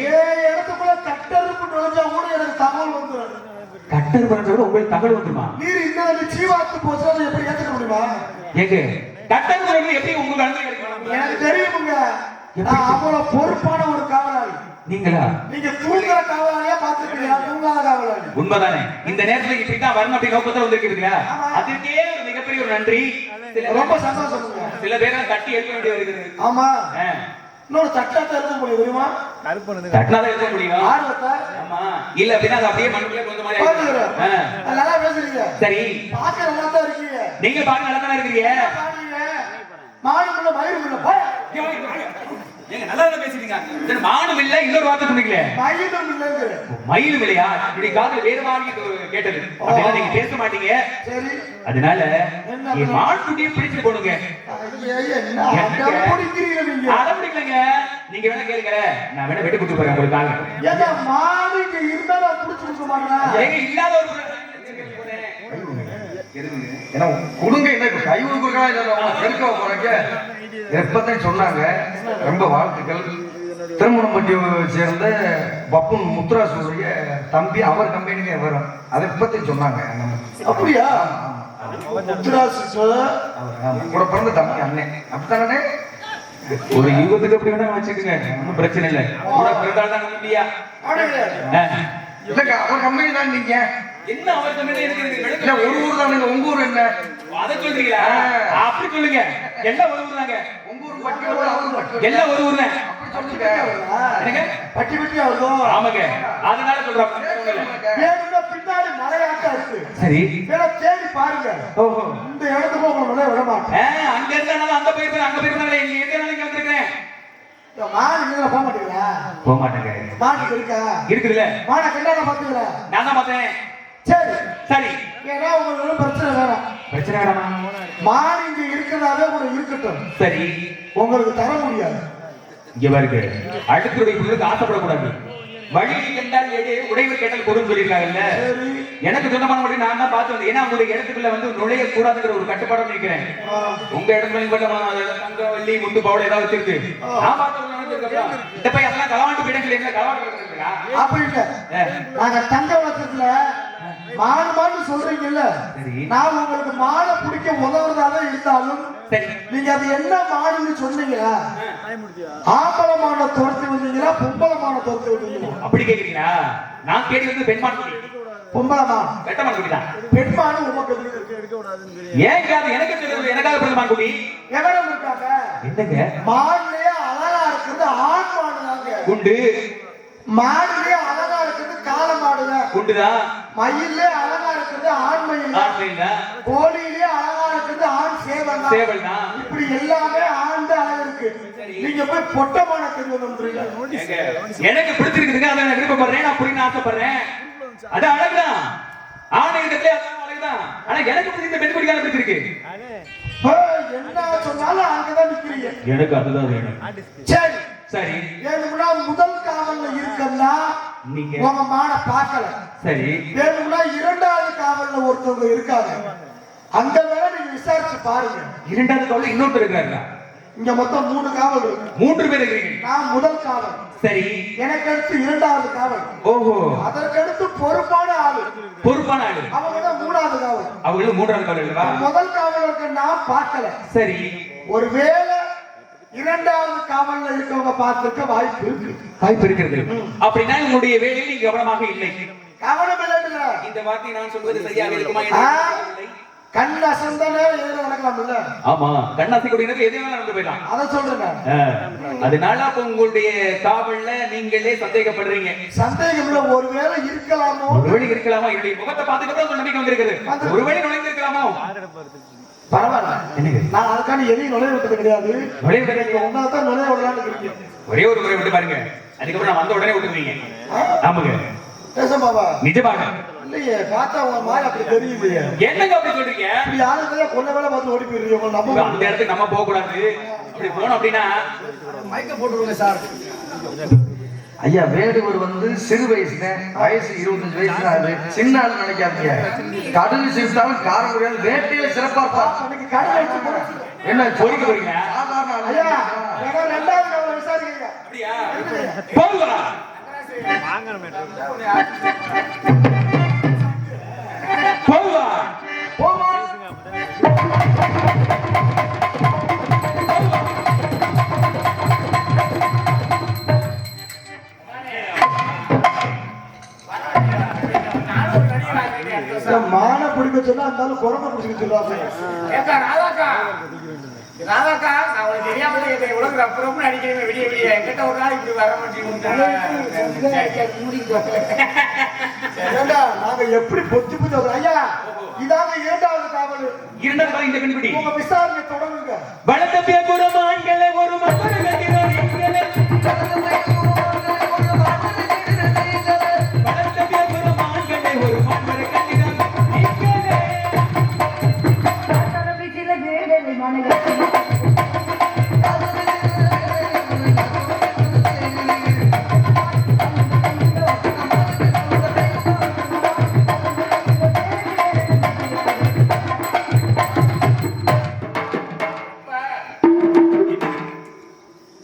இடத்துக்குள்ள கட்டறுப்பு நுழைஞ்சா கூட எனக்கு தகவல் வந்துடும். கட்டர் பண்ண உங்களுக்கு தகவல் வந்துருமா? நீர் இந்த சீவாத்து போச்சு அதை எப்படி ஏத்துக்க முடியுமா? எங்க கட்டர் பண்ண எப்படி உங்களுக்கு அனுமதி கிடைக்கும்? எனக்கு தெரியுமுங்க. நான் அவ்வளவு பொறுப்பான ஒரு காவலாளி. நீங்களா? நீங்க தூங்குற காவலாளியா பாத்துருக்கீங்களா? தூங்காத காவலாளி. உண்மைதானே? இந்த நேரத்துல இப்படித்தான் வரணும் அப்படி நோக்கத்துல வந்திருக்கீங்களா? அதற்கே ஒரு மிகப்பெரிய ஒரு நன்றி. ரொம்ப சந்தோஷம். சில பேரை தட்டி எடுக்க வேண்டிய வருகிறது. ஆமா, இன்னொரு தட்டாத்த இருக்க முடியும் தெரியுமா? தட்டினாதான் இருக்க முடியும். ஆர்வத்தை. ஆமா, இல்ல அப்படின்னா அது அப்படியே மண்ணுக்குள்ளே கொஞ்சம் மாதிரி ஆயிடும். நல்லா பேசுறீங்க. சரி, பாக்க நல்லா தான் இருக்கீங்க. நீங்க பாருங்க நல்லா தானே இருக்கிறீங்க. மாடுக்குள்ள மயிலுக்குள்ள போய் ஏங்க நல்லா தானே பேசுறீங்க. சரி, மானும் இல்ல, இன்னொரு வார்த்தை சொன்னீங்களே மயிலும் இல்லைங்க. மயிலும் இல்லையா? இப்படி காதுல வேறு மாதிரி கேட்டது. அப்படின்னா நீங்க பேச மாட்டீங்க. சரி, அதனால என் மான் குட்டியை பிடிச்சு போடுங்க. என்ன பிடிக்கிறீங்க நீங்க? அட பிடிக்கலங்க, நீங்க வேணா கேளுங்க, நான் வேணா வெட்டி கொடுத்து போறேன் உங்களுக்காக. ஏங்க மாடு இங்க இருந்தா நான் பிடிச்சு கொடுக்க மாட்டேன். ஏங்க இல்லாத ஒரு ஏன்னா கொடுங்க, என்ன இப்ப கை கொடுக்கறா இல்ல எடுக்க போறீங்க? எப்பதான் சொன்னாங்க. ரொம்ப வாழ்த்துக்கள். திருமணம்பட்டியை சேர்ந்த பப்புன் முத்துராசுடைய தம்பி, அவர் கம்பெனிக்கே வரும். அதை பத்தி சொன்னாங்க. அப்படியா? முத்துராசு கூட பிறந்த தம்பி அண்ணன் அப்படித்தானே? ஒரு யுகத்துக்கு எப்படி வேணா வச்சுக்கோங்க, ஒன்றும் பிரச்சனை இல்லை. கூட பிறந்தால்தான் நம்பியா? இல்லங்க, அவர் கம்பெனி தான். நீங்க என்ன அவர் கம்பெனி இருக்கு? இல்ல, ஒரு ஊர் தானுங்க. உங்க ஊர் என்ன? அதை சொல்றீங்களா? அப்படி சொல்லுங்க. எல்லாம் ஒரு ஊர் தாங்க. உங்க ஊர் பட்டியலோட அவரு பட்டியல் எல்லாம் ஒரு ஊர் தான். என்னங்க பட்டி பட்டியா இருக்கும்? ஆமாங்க, அதனால சொல்றேன். வேணும்னா பின்னாடி மலையாட்டா இருக்கு. சரி, வேணா தேடி பாருங்க. ஓஹோ, இந்த இடத்துக்கு உங்களை நுழைய விட மாட்டேன். அங்க இருந்தாலும் அங்க போயிருப்பேன், அங்க போயிருந்தாலும் இங்க எங்க நாளைக்கு வந்திருக்கிறேன். மாடு நீங்க போக மாட்டீங்களா? போக மாட்டேங்க. மாடு இருக்கா? இருக்குதுல்ல, மாடை கண்டால பாத்துக்கல. நான் தான் பார்த்தேன். சரி சரி, ஏன்னா உங்களுக்கு பிரச்சனை வேணாம். பிரச்சனை வேணாமா? மாடு இங்க இருக்கிறதாவே உங்களுக்கு இருக்கட்டும். சரி, உங்களுக்கு தர முடியாது. இங்க பாருங்க, அடுத்தவருடைய பொருளுக்கு ஆசைப்படக்கூடாது. வழி கண்டால் எடு, உடைவு கேட்டால் பொருள் சொல்லியிருக்காங்கல்ல. சரி, எனக்கு சொந்தமான முறை நான் தான் பார்த்து வந்தேன். ஏன்னா உங்களுடைய இடத்துக்குள்ள வந்து நுழைய கூடாதுங்கிற ஒரு கட்டுப்பாடு இருக்கிறேன். உங்க இடத்துல தங்க வெள்ளி முத்து பவுடர் ஏதாவது வச்சிருக்கு. நான் பார்த்து இந்த பையன் அதெல்லாம் களவாண்டு போயிட்டேன்னு சொல்லி என்ன களவாண்டு அப்படி இல்ல. நாங்க தங்க வளர்த்ததுல மாடு மாடு சொல்றீங்கல்ல, நான் உங்களுக்கு மாடை பிடிக்க உதவுறதாக இருந்தாலும் நீங்க அது என்ன மாடுன்னு சொன்னீங்களா? ஆம்பளை மாடை துரத்தி வந்தீங்களா, பொம்பளை மாடை துரத்தி வந்தீங்களா? அப்படி கேக்குறீங்களா? நான் கேடி வந்து பெண்மான் குடி, பொம்பளை மாடு, வெட்டமான் குடி தான். பெண்மாடு உமக்கு ஏன் எனக்கு தெரியாது. எனக்காக பெண்மான் குடி எவ்வளவு இருக்காங்க? என்னங்க மாடுலயே அழகா இருக்கிறது இருக்கிறது ஆண் மாடுதாங்க. உண்டு. மாடுலயே அழகா இருக்கிறது காளை மாடுங்க. உண்டுதான். மயிலே அழகா இருக்கிறது ஆண் மயில். கோழியிலே அழகா இருக்கிறது ஆண் சேவல். சேவல் தான். இப்படி எல்லாமே ஆண்டு அழகு இருக்கு. நீங்க போய் பொட்டமான தெரிவு வந்துறீங்க. எனக்கு பிடிச்சிருக்குதுங்க, அதை நான் விருப்பப்படுறேன், நான் புரியணும் ஆசைப்படுறேன். அது அழகுதான். ஆணை இருக்கிறதுல அதான் அழகுதான். ஆனா எனக்கு பிடிச்ச பெண் குடிக்கான பிடிச்சிருக்கு. என்ன சொன்னாலும் அங்கதான் நிக்கிறீங்க. எனக்கு அதுதான் வேணும். சரி சரி. வேணும்னா முதல் காவல்ல இருக்கன்னா நீங்க உங்க மானை பார்க்கல. சரி. வேணும்னா இரண்டாவது காவல்ல ஒருத்தவங்க இருக்காங்க, அங்க வேணா நீங்க விசாரிச்சு பாருங்க. இரண்டாவது காவல் இன்னொருத்தர் இருக்காருல்ல? இங்க மொத்தம் 3 காவல் இருக்கு. 3 பேர் இருக்கீங்க. நான் முதல் காவல். சரி. எனக்கு அடுத்து இரண்டாவது காவல். ஓஹோ. அதற்கு அடுத்து பொறுப்பான ஆளு. பொறுப்பான ஆளு அவங்க தான் 3வது காவல். அவங்களும் 3வது காவல் இல்லவா? முதல் காவலருக்கு நான் பார்க்கல. சரி. ஒருவேளை இரண்டாவது காவல்ல இருக்கவங்க பார்த்திருக்க வாய்ப்பு இருக்கு. வாய்ப்பு இருக்கிறது. அப்படின்னா உங்களுடைய வேலையில் நீங்க கவனமாக இல்லை. கவனம் இல்லைன்னு இந்த வார்த்தை நான் சொல்வது சரியாக இருக்குமா? கண் அசந்தனே ஏதோ நடக்கலாம்ல. ஆமா, கண்ணாசி கூடியது எது வேணாலும் நடந்து போயிடலாம். அத சொல்றேன். அதனால அப்ப உங்களுடைய காவல்ல நீங்களே சந்தேகப்படுறீங்க. சந்தேகம் இல்ல, ஒருவேளை இருக்கலாமோ. ஒருவேளை இருக்கலாமா? என்னுடைய முகத்தை பார்த்துட்டு தான் நம்பிக்கை வந்திருக்குது. ஒருவேளை நுழைந்து இருக்கலாமோ? பரவாயில்ல, நான் அதுக்கான எதையும் நுழைய விட்டது கிடையாது. ஒன்னாதான் நுழைய விடலான்னு இருக்கீங்க. ஒரே ஒரு முறை விட்டு பாருங்க, அதுக்கப்புறம் நான் வந்த உடனே விட்டுருவீங்க. ஆமாங்க, பேசமாவா? நிஜமாக இல்லையே, பார்த்தா உங்க மாதிரி அப்படி தெரியுது. என்னங்க அப்படி சொல்றீங்க? இப்படி யாருக்கையா கொள்ள வேலை பார்த்து ஓடி போயிருக்கீங்க. நம்ம அந்த இடத்துக்கு நம்ம போக கூடாது. அப்படி போனோம் அப்படின்னா மைக்க போட்டுருங்க சார். ஐயா, வேடுவர் வந்து சிறு வயசுல, வயசு 25 வயசு தான். அது சின்ன ஆள் நினைக்காதீங்க. கடல் சிரித்தாலும் காரம் குறையாது. வேட்டையில சிறப்பா இருப்பார். என்ன பொறிக்க போறீங்க? சாதாரண ஆள் ஐயா, ரெண்டாவது காவலை விசாரிக்கிறீங்க. அப்படியா? போகுறா போவா போமா. மான பிடிக்க சொன்னா இருந்தாலும் குழந்தை பிடிச்சிக்க சொல்லுவாங்க. ராதாக்கா, நான் உனக்கு தெரியாம உலக அப்புறம் அடிக்கிறேன். விடிய விடிய என்கிட்ட ஒரு நாள் இப்படி வர மாட்டேங்குது. நாங்க எப்படி பொத்தி பொத்தி. ஐயா, இதாங்க இரண்டாவது காவல். இரண்டாவது காவல் இந்த பெண்பிடி. உங்க விசாரணை தொடங்குங்க. வளர்த்த குரமான்களே ஒரு மகன் கட்டினார் நீங்களே.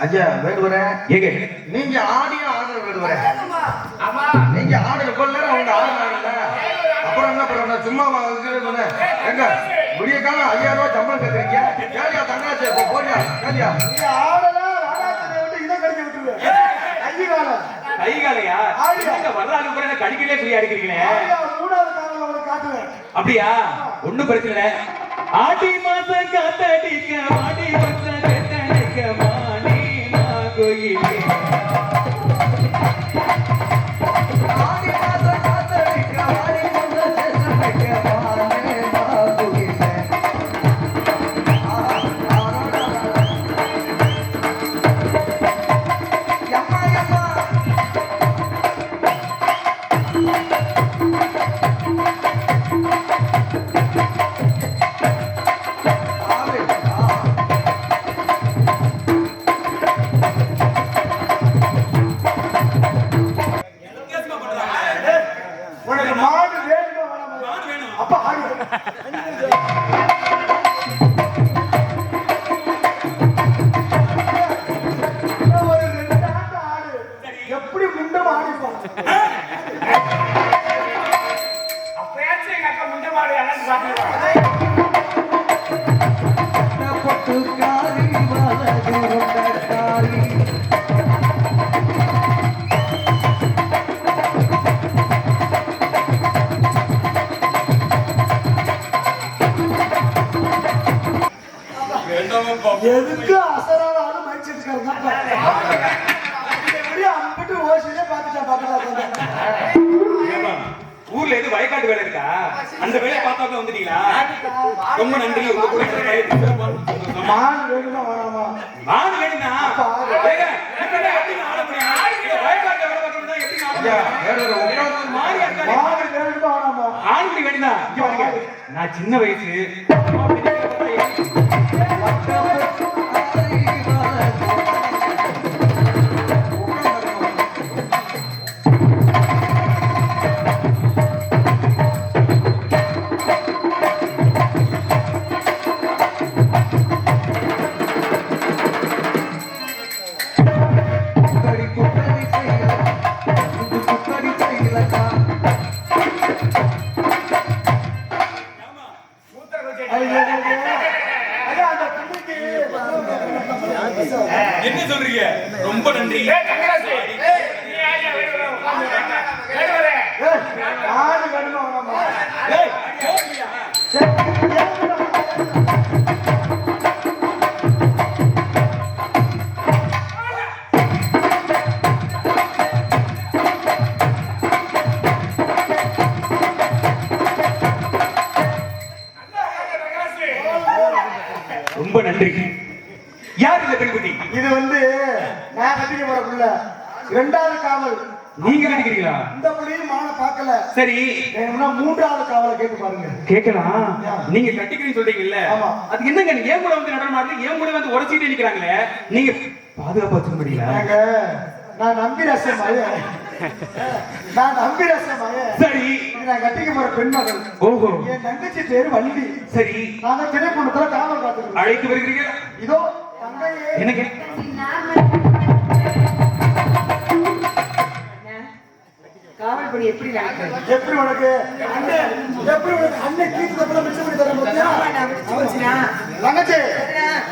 ஐயா, வேடுவரே, ஏங்க நீங்க ஆடியும் ஆடுற வேடுவரே. ஆமா, நீங்க ஆடுற கொள்ள அவங்க ஆடுறாங்கல்ல. அப்புறம் என்ன பண்ண? சும்மா சொன்னேன். எங்க விடிய காலம் 5000 ரூபாய் சம்பளம் கேட்கறீங்க. கேளியா தங்கராஜ், போறியா? கேளியா? நீங்க ஆடலாம், ராடாச்சனை விட்டு இதை கடிக்க விட்டுருவேன். கை காலம். கை காலையா? ஆடியா. வர்றாங்க கூட கடிக்கலே ஃப்ரீயா அடிக்கிறீங்களே. மூணாவது காவல் அவனுக்கு காட்டுவேன். அப்படியா? ஒண்ணும் பிரச்சனை இல்லை. ஆடி மாசம் காத்தடிக்க ஆடி மாசம் கேட்டடிக்க மானி மாகோயிலே. ஆடி மாசம் காத்தடிக்க ஆடி மாசம் கேட்டடிக்க மானே மாகுயிலே. யம்மா யம்மா. உனக்கு மாடு வேணுமா வேணாமா? அப்ப ஆடு. ஒரு 2 ஆண்டு ஆடு எப்படி முண்டம் ஆடிப்பான். அப்பயாச்சும் எங்க அக்கா முண்டை மாடு யாராச்சும் பாத்துக்கலாம். பொட்டுக்காரி வலது ரொட்டக்காரி. எதுக்கு அசராத ஆளு மைக் செட்டுக்காரங்க. அந்த வேலையை பார்த்தாக்க வந்துட்டீங்களா? ரொம்ப நன்றி. உங்க கூட இருக்கிற வேலையை சந்தோஷமா. மான் வேணுமா வேணாமா? மாடு வேணும்னா ஏங்க, இப்படி எப்படி ஆட முடியும்? இங்க வயக்காட்டுல வேலை பார்க்கறவங்க தான் எப்படி ஆட ஐயா, முடியும்? வேற ஒரு உட்கார்ந்து மாறி இருக்காரு. மான் வேணுமா வேணாமா? ஆண்குடி வேணுதா? இங்க பாருங்க. நான் சின்ன வயசு ஐயா, அந்த பிள்ளைக்கு என்ன சொல்றீங்க? ரொம்ப நன்றி. மாடு வேணுமா வேணாமா? ஏய், போறியா? சரி, ஏன் ரொம்ப நன்றி. யார் இந்த பெண்குட்டி? இது வந்து நான் கட்டிக்க போற புள்ள. இரண்டாவது காவல். நீங்க நினைக்கிறீங்களா? இந்த புள்ளையும் மான பார்க்கல. சரி, வேணும்னா மூன்றாவது காவலை கேட்டு பாருங்க. கேட்கலாம். நீங்க கட்டிக்கிறீங்க சொல்றீங்கல்ல, ஆமா. அது என்னங்க? ஏன் கூட வந்து நடனம் ஆடுது, ஏன் கூட வந்து உரைச்சிட்டு நிக்கிறாங்களே, நீங்க பாதுகாப்பா வச்சுக்க முடியல? நாங்க நான் நம்பி ரசம் மய. நான் நம்பி ரசம் மய. சரி, இது நான் கட்டிக்க போற பெண்மகள். ஓஹோ, என் தங்கச்சி பேரு வள்ளி. சரி, நான் தான் திரைப்படத்துல காவல் காத்துக்கிறேன். அழைத்து வருகிறீங்க. இதோ தங்கையே. எனக்கு காவல் பணி எப்படி நடக்குது? எப்படி உனக்கு அண்ணன் எப்படி உனக்கு அண்ணன் கீத்து தப்பல மிச்சம் பண்ணி தர போறியா? தங்கச்சி,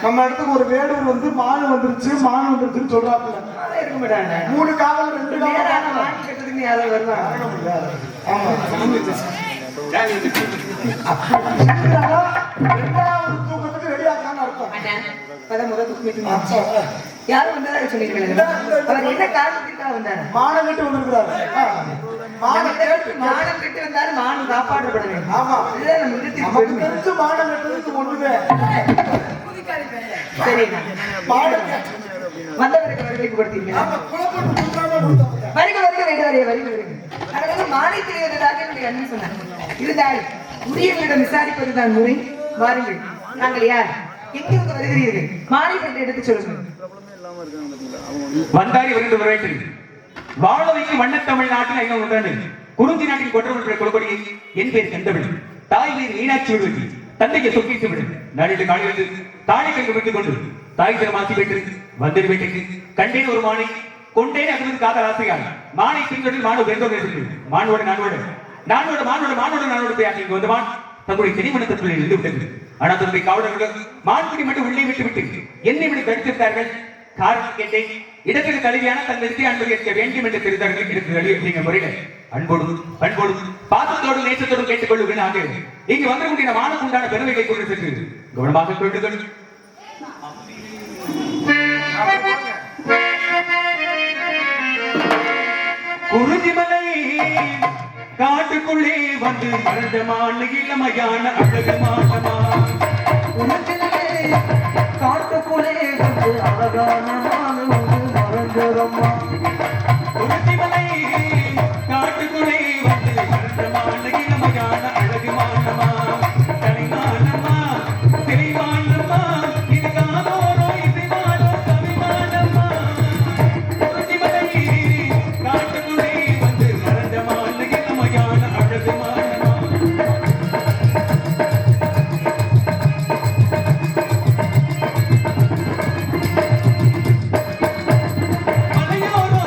நம்ம இடத்துக்கு ஒரு வேடூர் வந்து மான் வந்துருச்சுன்னு சொல்றாப்புல. இருக்க மாட்டாங்க. 3 காவல் 2 நேரான காவல். வாங்கி கட்டுறதுக்கு யாராவது வருவாங்க? ஆமா. ரெண்டாவது தூக்கத்துக்கு ரெடி ஆகலாம்னு அர்த்தம். இப்பதான் முதல் துக்குமிட்டு யாரும் வந்ததா சொல்லிருக்கீங்க. அவர் என்ன காரணத்திற்காக வந்தாரு? மானம் கட்டு வந்திருக்கிறாரு. மானம் கேட்டு மானம் கட்டு வந்தாரு. மானம் காப்பாற்றப்பட வேண்டும். ஆமா. இதுதான் நம்ம இடத்திற்கு நமக்கு பெருமை. தெரிஞ்சு மானம் கட்டுறதுக்கு ஒண்ணுமே. சரிங்க. மானம் கட்டு. வந்தவருக்கு வருகைக்கு படுத்தீங்க. ஆமா, குலப்பட்டு குற்றாம கொடுத்தோம். வருக வருக வேண்டாரே, வருக வருக. அதனால மாலை தெரிவதாக என்னுடைய அண்ணன் சொன்னார். இருந்தால் உரியவர்களிடம் விசாரிப்பதுதான் முறை. வாருங்கள். நாங்கள் யார், எங்கிருந்து வருகிறீர்கள், மாலை பற்றி எடுத்து சொல்லுங்கள். வந்தாரி வருகின்ற வரவேற்று வாழ வைக்கும் வண்ண தமிழ்நாட்டில் 500 நூற்றாண்டு குறிஞ்சி நாட்டில் கொற்றவர்கள் குலக்கொடியை என் பேர் கந்தவள், தாய் பேர் மீனாட்சி விடுவதி, தந்தையை சொக்கீட்டு விடு, நாளில் காணிலிருந்து தாழை கண்டு விட்டுக் கொண்டு தாய் திறமாசி பெற்று வந்தது வீட்டுக்கு கண்டேன் ஒரு மானை கொண்டேன் அகமது காதல் ஆசையால் மானை பின்தொடரில் மாணவ வெந்தோடு மானோடு நானோடு பேர் இங்கு வந்த மான் தங்களுடைய செடிமணத்திற்குள்ளே இருந்து விட்டது. ஆனால் தன்னுடைய காவலர்கள் மான்குடி மட்டும் உள்ளே விட்டு என்னை விட தடுத்திருந்தார்கள். காரணம் கேட்டேன். இடத்துக்கு கல்வியான தன் நிறுத்தி அன்பு கேட்க வேண்டும் என்று தெரிந்தார்கள். இதற்கு வழி அப்படிங்கிற முறையில் அன்போடும் பண்போடும் பாசத்தோடும் நேசத்தோடும் கேட்டுக்கொள்ளுகிறாக இங்கு வந்தவங்களுடைய மானுக்கு உண்டான பெருமைகளை கொண்டு சென்று கவனமாக கொள்ளுங்கள். குறிஞ்சிமலை காட்டுக்குள்ளே வந்து மறந்தமான இளமையான அழகு மாட்டமா, காட்டுக்குள்ளே வந்து அழகான மறந்துரம்மா. குறிஞ்சிமலை காட்டுக்குள்ளே வந்து மறந்தமான இளமையான அழகு மாட்டமா, கலைமானம்மா திரைமானம்மா இது காதோரோ இசைமானோ கவிமானம்மா. குறிஞ்சிமலை காட்டுக்குள்ளே வந்து மறந்தமான இளமையான அழகு மாட்டமா. மலையோரோ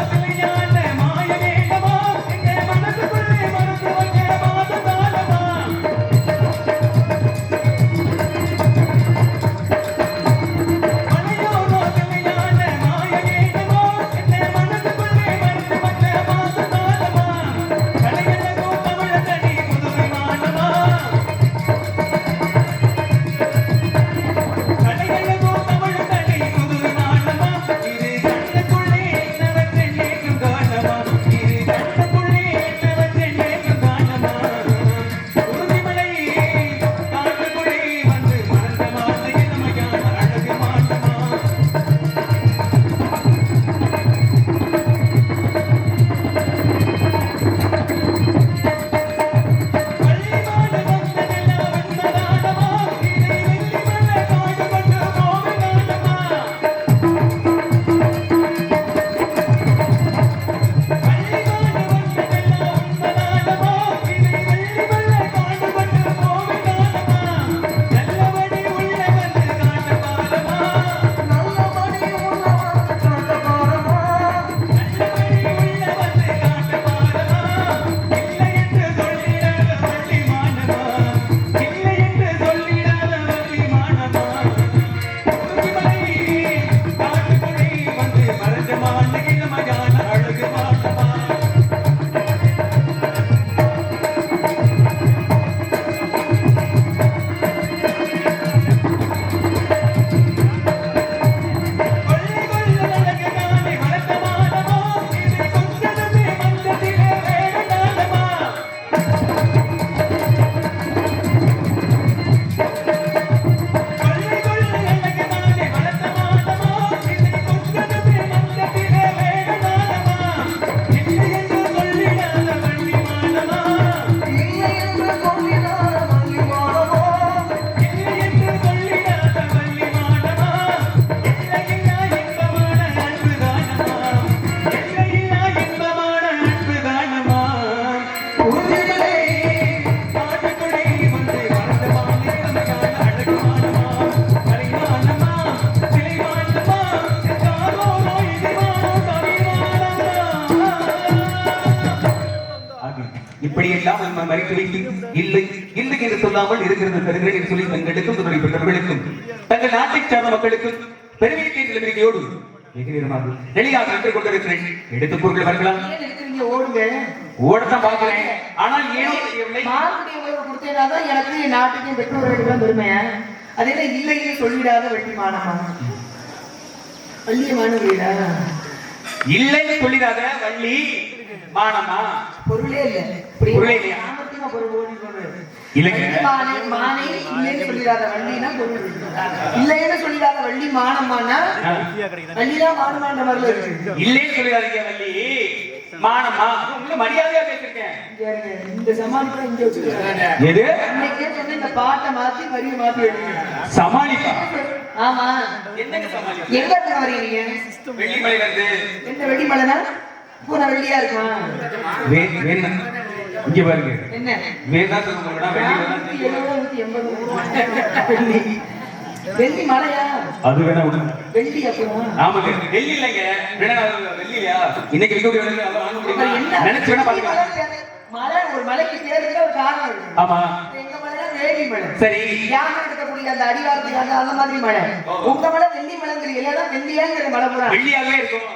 இப்படியெல்லாம் நம்ம மறைத்து வைத்து இல்லை இல்லை என்று சொல்லாமல் இருக்கிறது தருகிறேன் என்று சொல்லி தங்களுக்கும் துணை பெற்றவர்களுக்கும் தங்கள் நாட்டை சார்ந்த மக்களுக்கும் பெருமையை நிலைமையோடு வெளியாக நின்று கொண்டிருக்கிறேன். எடுத்து பொருள் வரலாம். ஏன் எடுக்கிறீங்க? ஓடுங்க. ஓடத்தான் பார்க்கிறேன். ஆனால் ஏனோ தெரியவில்லை. மார்க்கெட்டிங் உறவு கொடுத்தேனாதான் எனக்கு நாட்டுக்கும் பெற்றோர்களுக்கு தான் பெருமை. அது என்ன இல்லைன்னு சொல்லிடாத வள்ளி மானமா? வள்ளிய மாணவியா? இல்லைன்னு சொல்லிடாத வள்ளி மானமா? பொருளே இல்ல. பொருளே இல்லையா? சாமர்த்தியமா பொருள் ஓடி போடுறது. இல்லைங்க. மானை இல்லைன்னு சொல்லிடாத வள்ளினா பொருள். இல்லைன்னு சொல்லிடாத வள்ளி மானமானா வள்ளிதான் மானமான்ற மாதிரி இருக்கு. இல்லைன்னு சொல்லிடாதீங்க வள்ளி மானமா. உங்களுக்கு மரியாதையா பேசிருக்கேன். இந்த சமாளிப்பா இங்க வச்சுருக்காங்க. எது? அன்னைக்கே சொன்ன இந்த பாட்டை மாத்தி வரியை மாத்தி எழுதுங்க. சமாளிப்பா? ஆமா. என்னங்க சமாளிப்பா? எங்க இருந்து வரீங்க? வெள்ளிமலையில இருந்து. என்ன வெள்ளிமலைனா? பூரா வெள்ளியா இருக்குமா? வேணா இங்க பாருங்க. என்ன வேணா சொல்லுங்க. வெள்ளி வெள்ளி மலையா? அது வேணா விடுங்க. வெள்ளி அப்புறம் ஆமாங்க. வெள்ளி இல்லைங்க. வேணா வெள்ளியா? இன்னைக்கு விக்கோடி வேணா அத வாங்க முடியுமா? நினைச்சு வேணா பாருங்க. மலை ஒரு மலைக்கு பேருக்கு ஒரு காரணம் இருக்கு. ஆமா. எங்க மலைனா வேலி மலை. சரி. யானை எடுக்கக்கூடிய அந்த அடிவாரத்துக்கு அந்த மாதிரி மலை. உங்க மலை வெள்ளி மலைங்கிறீங்க. இல்லைன்னா வெள்ளியாங்கிற மலை போறா. வெள்ளியாவே இருக்கும்.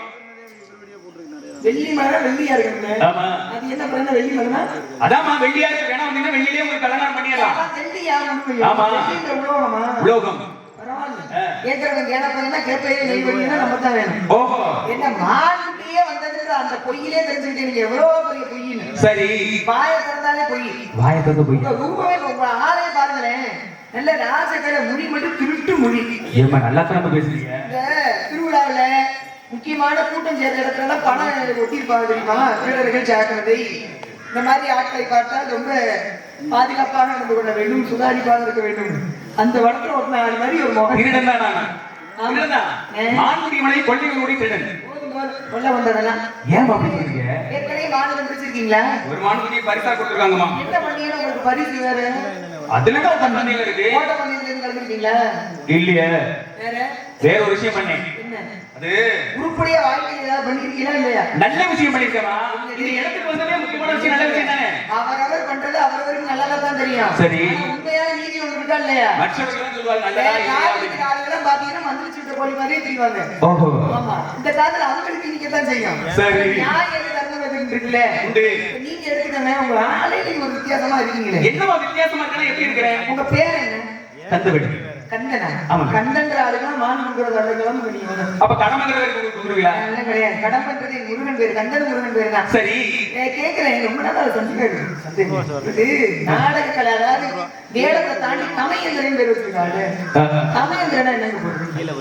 வெள்ளி மலை வெள்ளியா இருக்கு. ஆமா. அது என்ன பண்ண வெள்ளி மலைனா? அதாம்மா வெள்ளியா இருக்கு. வேணா வந்தீங்கன்னா வெள்ளியிலே உங்களுக்கு கல்யாணம் பண்ணிடலாம். வெள்ளியா? ஆமா. வெள்ளிங்கிற உலோகமா? உலோகம். பரவாயில்ல. கேட்கறவங்க ஏன்னா பார்த்தீங்கன்னா கேட்பையே நெய் வழியா நம்ம தான் வேணும். ஓஹோ. என்ன மாட்டுலயே வந்ததுக்கு அந்த பொய்யிலே தெரிஞ்சுக்கிட்டே நீங்க எவ்வளவு பெரிய பொய்யின்னு. சரி. வாயை திறந்தாலே பொய். வாயை திறந்து போய். உங்க ரூபமே உங்க ஆளே பாருங்களேன். நல்ல ராஜகல முடி மட்டும் திருட்டு முடி. ஏமா நல்லா தான் பேசுறீங்க. இந்த திருவிழாவுல முக்கியமான கூட்டம் சேர்ந்த இடத்துல பணம் ஒட்டிருப்பாங்க தெரியுமா? வீரர்கள் சாக்கிரதை. இந்த மாதிரி ஆட்களை பார்த்தால் ரொம்ப பாதுகாப்பாக நடந்து கொள்ள வேண்டும், சுதாரிப்பாக இருக்க வேண்டும். அந்த வடத்துல ஒட்டின ஆள் மாதிரி ஒரு முகம். திருடன் தான் நான். திருடன் தான். மான்குடி மலை கொள்ளைகளுடைய திருடன். கொல்ல வந்ததெல்லாம் ஏன் அப்படி சொல்றீங்க? ஏற்கனவே மாநிலம் பிடிச்சிருக்கீங்களா? ஒரு மான்குடியை பரிசா கொடுத்துருக்காங்கம்மா. என்ன பண்ணீங்க? உங்களுக்கு பரிசு வேற? அதுல தான் பண்ணீங்க இருக்கு. ஓட்ட பந்தயத்துல இருந்து கலந்துட்டீங்களா? இல்லையே. வேற வேற ஒரு விஷயம் பண்ணேன். என்ன? அது உருப்படியா வாழ்க்கையில ஏதாவது பண்ணிருக்கீங்களா இல்லையா? நல்ல விஷயம் பண்ணிருக்கேமா? இது இடத்துக்கு வந்ததே முக்கியமான விஷயம். நல்ல விஷயம் தானே. அவரவர் பண்றது அவரவருக்கு நல்லதா தான் தெரியும். சரி. உண்மையான நீதி ஒன்று இருக்கா இல்லையா? மற்றவர்கள் சொல்லுவாங்க நல்லதா இல்லையா அப்படின்னு. ஆளுங்கெல்லாம் பாத்தீங்கன்னா மந்திரிச்சு விட்ட கோழி மாதிரியே தெரிவாங்க. ஓஹோ. ஆமா. இந்த காலத்துல அவங்களுக்கு நீங்க தான் செய்யும். சரி. நியாயம் எது தர்மம் எதுன்னு இருக்குல்ல? உண்டு. நீங்க எடுத்துக்கங்க. உங்க ஆளே நீங்க ஒரு வித்தியாசமா இருக்கீங்களே. என்னமா வித்தியாசமா இருக்கா? எப்படி இருக்கிறேன்? உங்க பேர் என்ன? தந்துவிடு. கந்தனா? ஆமா. கந்தன்ற ஆளுக்கெல்லாம் மான் கொடுக்குற ஆளுக்கெல்லாம் நீங்க வந்து அப்ப கடமைங்கிறது கொடுக்குறீங்களா? அதெல்லாம் கிடையாது. கடன் பண்றது எங்க முருகன் பேரு. கந்தன் முருகன் பேரு தான். சரி. கேக்குறேன். ரொம்ப நாளா சந்தேகம். இது நாடக கலை. அதாவது வேடத்தை தாண்டி தமையந்திரன் பேர் வச்சிருக்காரு. தமையந்திரனா என்னங்க போடுறீங்க?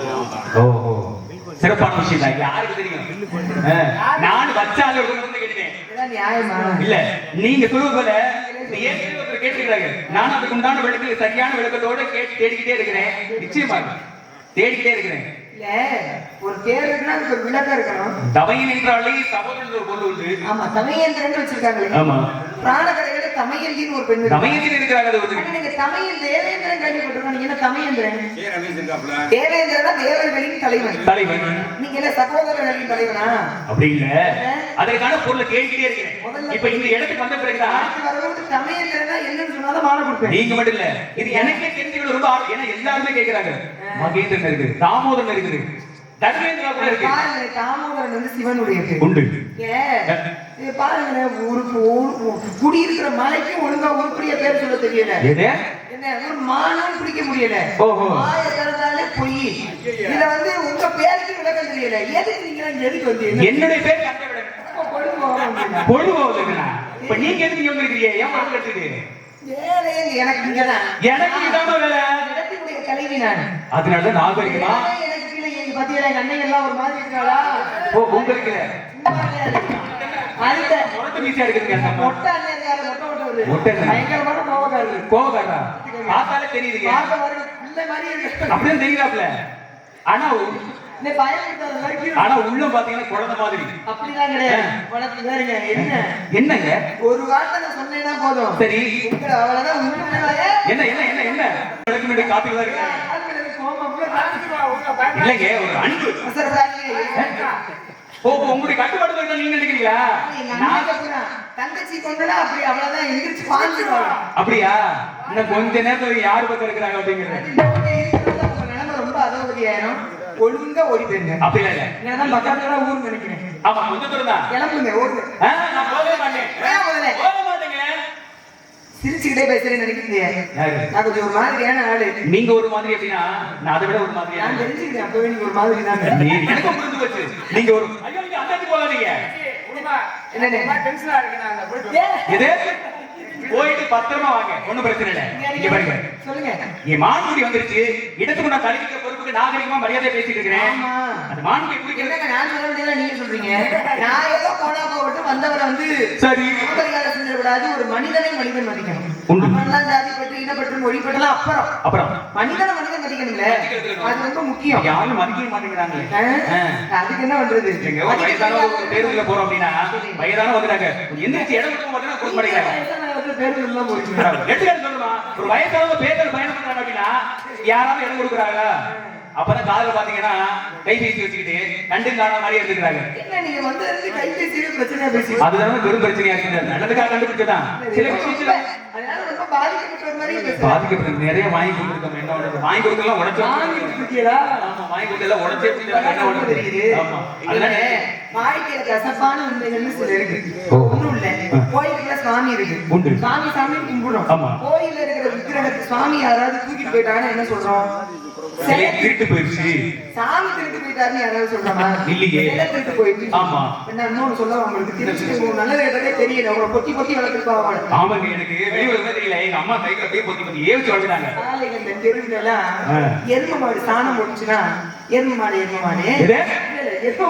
ஓஹோ. சிறப்பான விஷயம் தான். யாருக்கு தெரியும்? நான் வச்சாலும் கேட்டேன். இதெல்லாம் நியாயமா? இல்ல நீங்க சொல்லுவது போல ஏற்கனவே ஒருத்தர் கேட்டிருக்கிறாங்க. நான் அதுக்கு உண்டான விளக்கு சரியான விளக்கத்தோட தேடிக்கிட்டே இருக்கிறேன். நிச்சயமாக தேடிக்கிட்டே இருக்கிறேன். இல்ல ஒரு பேர் இருக்குன்னா அதுக்கு ஒரு விளக்கம் இருக்கணும். தமையன் என்றாலே சகோதரன் ஒரு பொருள் உண்டு. ஆமா. தமையந்திரன் வச்சிருக்காங்களே. ஆமா. பிராணக்கரையில தமையந்தின்னு ஒரு பெண் இருக்கு. தமையன் இருக்கிறாங்க. அது ஒரு ஆனா நீங்க தமையன் தேவேந்திரன் கேள்விப்பட்டிருக்கோம். நீங்க என்ன தமையந்திரன்? தேவேந்திரனா தேவர்களின் தலைவன். தலைவன். நீங்க என்ன சகோதரர்களின் தலைவனா? அப்படி இல்ல. அதற்கான பொருளை தேடிக்கிட்டே இருக்கிறேன். இப்ப இந்த இடத்துக்கு வந்த பிறகுதான் வரவங்களுக்கு தமையந்திரனா என்னன்னு சொன்னாலும் மாலை கொடுப்பேன். நீங்க மட்டும் இல்ல. இது எனக்கே தெரிஞ்சுக்கணும் ரொம்ப ஆர்வம். ஏன்னா எல்லாருமே கேட்கிறாங்க. மகேந்திரன் இருக்கு, தாமோதரன் இருக்குது, தர்மேந்திரா கூட இருக்கு. பாருங்க, தாமோதரன் வந்து சிவனுடைய பேர். உண்டு. இது பாருங்க, குடியிருக்கிற மலைக்கு ஒழுங்கா உருப்படிய பேர் சொல்ல தெரியல. என்ன ஒரு மானம் பிடிக்க முடியல. ஓஹோ. வாய திறந்தாலே பொய். இத வந்து உங்க பேருக்கு விளக்கம் தெரியல. எதுக்கு நீங்க எதுக்கு வந்து என்னுடைய பேர் கண்டவிடன். பொழுது போகுதுங்களா? இப்ப நீங்க எதுக்கு இங்க வந்திருக்கீங்க? ஏன் பணம் கட்டுது? வேலையே எனக்கு இங்கதான். எனக்கு இதான வேலை. இடத்துக்குரிய தலைவி நான். அதனால நாகரிகமா எனக்கு கீழே எங்க பத்தியில எங்க அண்ணன் எல்லாம் ஒரு மாதிரி இருக்காளா? ஓ உங்களுக்கு அந்த முரட்டு மீசையா இருக்குதுங்க. மொட்டை அண்ணன் இருக்காரு. மொட்டை மொட்டை பயங்கரமான கோபக்காரரு. கோபக்காரா? பார்த்தாலே தெரியுதுங்க. பார்க்க வர இந்த மாதிரி இருக்கு. அப்படியே தெரியுதாப்ல. ஆனா இந்த பயம் இருக்காத மாதிரி. ஆனா உள்ள பாத்தீங்கன்னா குழந்தை மாதிரி. அப்படிலாம் கிடையாது. உனக்கு வேறங்க என்ன? என்னங்க? ஒரு வார்த்தை நான் சொன்னேன்னா போதும். சரி. உங்க அவ்வளவுதான் உண்மையாவே. என்ன என்ன என்ன என்ன? எனக்கு முன்னாடி காப்பி தான் இருக்கு. இல்லங்க ஒரு அன்பு. அவசரப்படாதீங்க. ஓ உங்களுடைய கட்டுப்பாடு நீங்க நினைக்கிறீங்களா? தங்கச்சி கொண்டுனா அப்படி அவ்வளவுதான் எந்திரிச்சு பாஞ்சிருவாங்க. அப்படியா? இன்னும் கொஞ்ச நேரத்துல யாரு பக்கம் இருக்கிறாங்க அப்படிங்கிறது உங்க நிலைமை ரொம்ப அதோகதியாயிரும். ஒழுங்கா ஓடி போயிருங்க. அப்படிலாம் இல்ல. நான் பக்கத்துல ஊர் நினைக்கிறேன். ஆமா கொஞ்ச தூரம் தான். கிளம்புங்க ஓடுங்க. நான் போகவே மாட்டேன். ஏன் முதல்ல போக மாட்டேங்க. சிரிச்சுக்கிட்டே பேசுறேன்னு நினைக்கிறீங்க. யாரு? நான் கொஞ்சம் ஒரு மாதிரியான ஆளு. நீங்க ஒரு மாதிரி அப்படின்னா நான் அதை விட ஒரு மாதிரியா நான் தெரிஞ்சுக்கிறேன். அப்பவே நீங்க ஒரு மாதிரி தான். எனக்கு புரிஞ்சு போச்சு. நீங்க ஒரு ஐயோ நீங்க அந்த இடத்துக்கு போகாதீங்க. எது? போயிட்டு பத்திரமா வாங்க. ஒண்ணும் பிரச்சனை இல்ல. இங்க பாருங்க. சொல்லுங்க. என் மான்குடி வந்துருச்சு. இடத்துக்கு நான் தலிக்கிற பொறுப்புக்கு நாகரிகமா மரியாதை பேசிட்டு இருக்கிறேன். அந்த மான்குடி குடிக்கிறது என்னங்க நான் சொல்ல வேண்டியதா நீங்க சொல்றீங்க? நான் ஏதோ போனா போகட்டும் வந்தவரை வந்து சரி மரியாதை செஞ்சிடக்கூடாது. ஒரு மனிதனை மனிதன் மதிக்கணும். உண்டு. நம்மளாம் ஜாதி பற்றி இனப்பற்று மொழி பற்றலாம் அப்புறம் அப்புறம் மனிதன் மதிக்கணும்ல. அது ரொம்ப முக்கியம். யாரும் மதிக்க மாட்டேங்கிறாங்க. அதுக்கு என்ன பண்றது? எங்க ஒரு வயதான ஒரு பேருந்துல போறோம் அப்படின்னா வயதான வந்துட்டாங்க. எந்திரிச்சு இடம் கொடுக்க மாட்டேன்னா கொடுக்க மாட்டேங்கிறாங்க. பேருந்து போறீங்க. எடுத்துக்காட்டு சொல்லுமா, ஒரு வயசானவங்க பேருந்து பயணம் பண்றாங்க அப்படின்னா யாராவது இடம் கொடுக்குறாங்க. அப்பதான் காதல பாத்தீங்கன்னா கைபேசி வச்சுக்கிட்டு கண்டு காண மாதிரி எடுத்துக்கிறாங்க. என்ன நீங்க வந்து கைபேசியில பிரச்சனையா பேசி அதுதான் பெரும் பிரச்சனையா இருக்குது. நல்லதுக்காக கண்டுபிடிச்சதான் சில விஷயத்துல அதனால ரொம்ப பாதிக்கப்பட்ட மாதிரி பேசுறேன். பாதிக்கப்பட்டு நிறைய வாங்கி கொடுத்துருக்கோம். என்ன ஒண்ணு வாங்கி கொடுக்கலாம் உடச்சு ஆமா வாங்கி கொடுத்தெல்லாம் உடச்சே என்ன ஒண்ணு தெரியுது. ஆமா அதனால வாழ்க்கையில கசப்பான உண்மைகள்னு சில இருக்கு. ஒண்ணும் இல்ல. கோயிலுக்குள்ள சாமி இருக்கு. உண்டு. சாமி கும்பிடுறோம். ஆமா. கோயில்ல இருக்கிற விக்கிரகத்தை சாமி யாராவது தூக்கிட்டு போயிட்டாங்கன்னா என்ன சொல்றோம்? திருட்டு போயிடுச்சு. சாமி திருட்டு போயிட்டாருன்னு யாராவது சொல்றோமா? இல்லையே. திருட்டு போயிடுச்சு. ஆமா. என்ன இன்னொன்னு சொல்ல உங்களுக்கு திருச்சி நல்ல கேட்டதே தெரியல. உங்களை பொத்தி பொத்தி வளர்த்துருப்பாங்க. ஆமாங்க எனக்கு வெளியூர்ல தெரியல. எங்க அம்மா கையில அப்படியே பொத்தி பொத்தி ஏவிச்சு வளர்த்தாங்க. சாலைகள்ல தெருவுலாம் எரும மாடு சாணம் போட்டுச்சுன்னா எரும மாடு எரும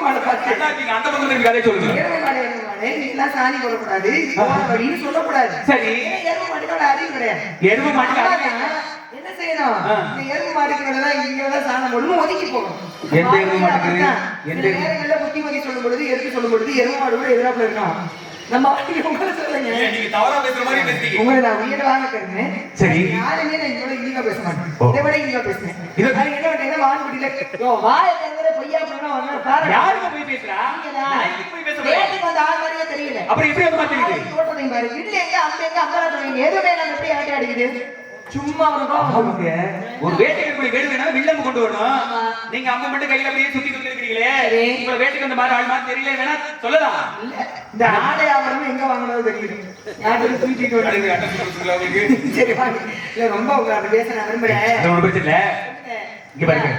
மாடு பார்த்து அந்த பக்கத்துல கதை சொல்லுங்க. எரும மாடு நீங்களாம் சாணி போடக்கூடாது அப்படின்னு சொல்லக்கூடாது. சரி எரும மாடுகளோட அறிவு கிடையாது. எரும மாட்டுக்கு என்ன செய்யணும்? இந்த எரும மாடுகளெல்லாம் இங்கெல்லாம் சாணம் போடணும் ஒதுக்கி போகணும். எந்த எரும மாட்டுக்கு எந்த நேரங்கள்ல புத்திமதி சொல்லும் பொழுது எடுத்து சொல்லும் பொழுது எரும மாடு கூட எதிராப்புல இருக்கணும். நம்ம உங்களை சொல்லுங்க. நீங்க தவறா பேசுற மாதிரி பேசுறீங்க. உங்களை நான் உயர்வாக கருதுறேன். சரி யாருமே நான் இவ்வளவு இனிமையா பேச மாட்டேன். இதை விட இனிமையா பேசுறேன். இது அது என்ன பண்றீங்கன்னா வான்குடியில வாயை தவிர பொய்யா போனா வந்து பாருங்க. யாருக்கு போய் பேசுறா? நான் எதுக்கு போய் பேசுறேன்? வேட்டுக்கு வந்த ஆள் மாதிரியே தெரியல. அப்புறம் எப்படி வந்து மாட்டீங்க? தோட்டத்தையும் பாரு. இல்ல எங்க அந்த எங்க அங்கெல்லாம் சொல்லுவீங்க. எதுவுமே நம்ம எப்படி ஆட்டி அடிக்குது? சும்மா ஒரு வேட்டைக்கு போய் வேடு வேணா வில்லம் கொண்டு வரணும். நீங்க அம்மா மட்டும் கையில அப்படியே சுத்தி சுத்தி இருக்கிறீங்களே. உங்க வேட்டைக்கு வந்த மாதிரி ஆள் மாதிரி தெரியல வேணா சொல்லலாம். இந்த ஆடை ஆவரணம் எங்க வாங்கினது தெரியல. யாரும் தூக்கிட்டு வராங்க. சரி வாங்க. இல்ல ரொம்ப உட்கார்ந்து பேச நான் விரும்பல. அது ஒரு பிரச்சனை இல்ல. இங்க பாருங்க.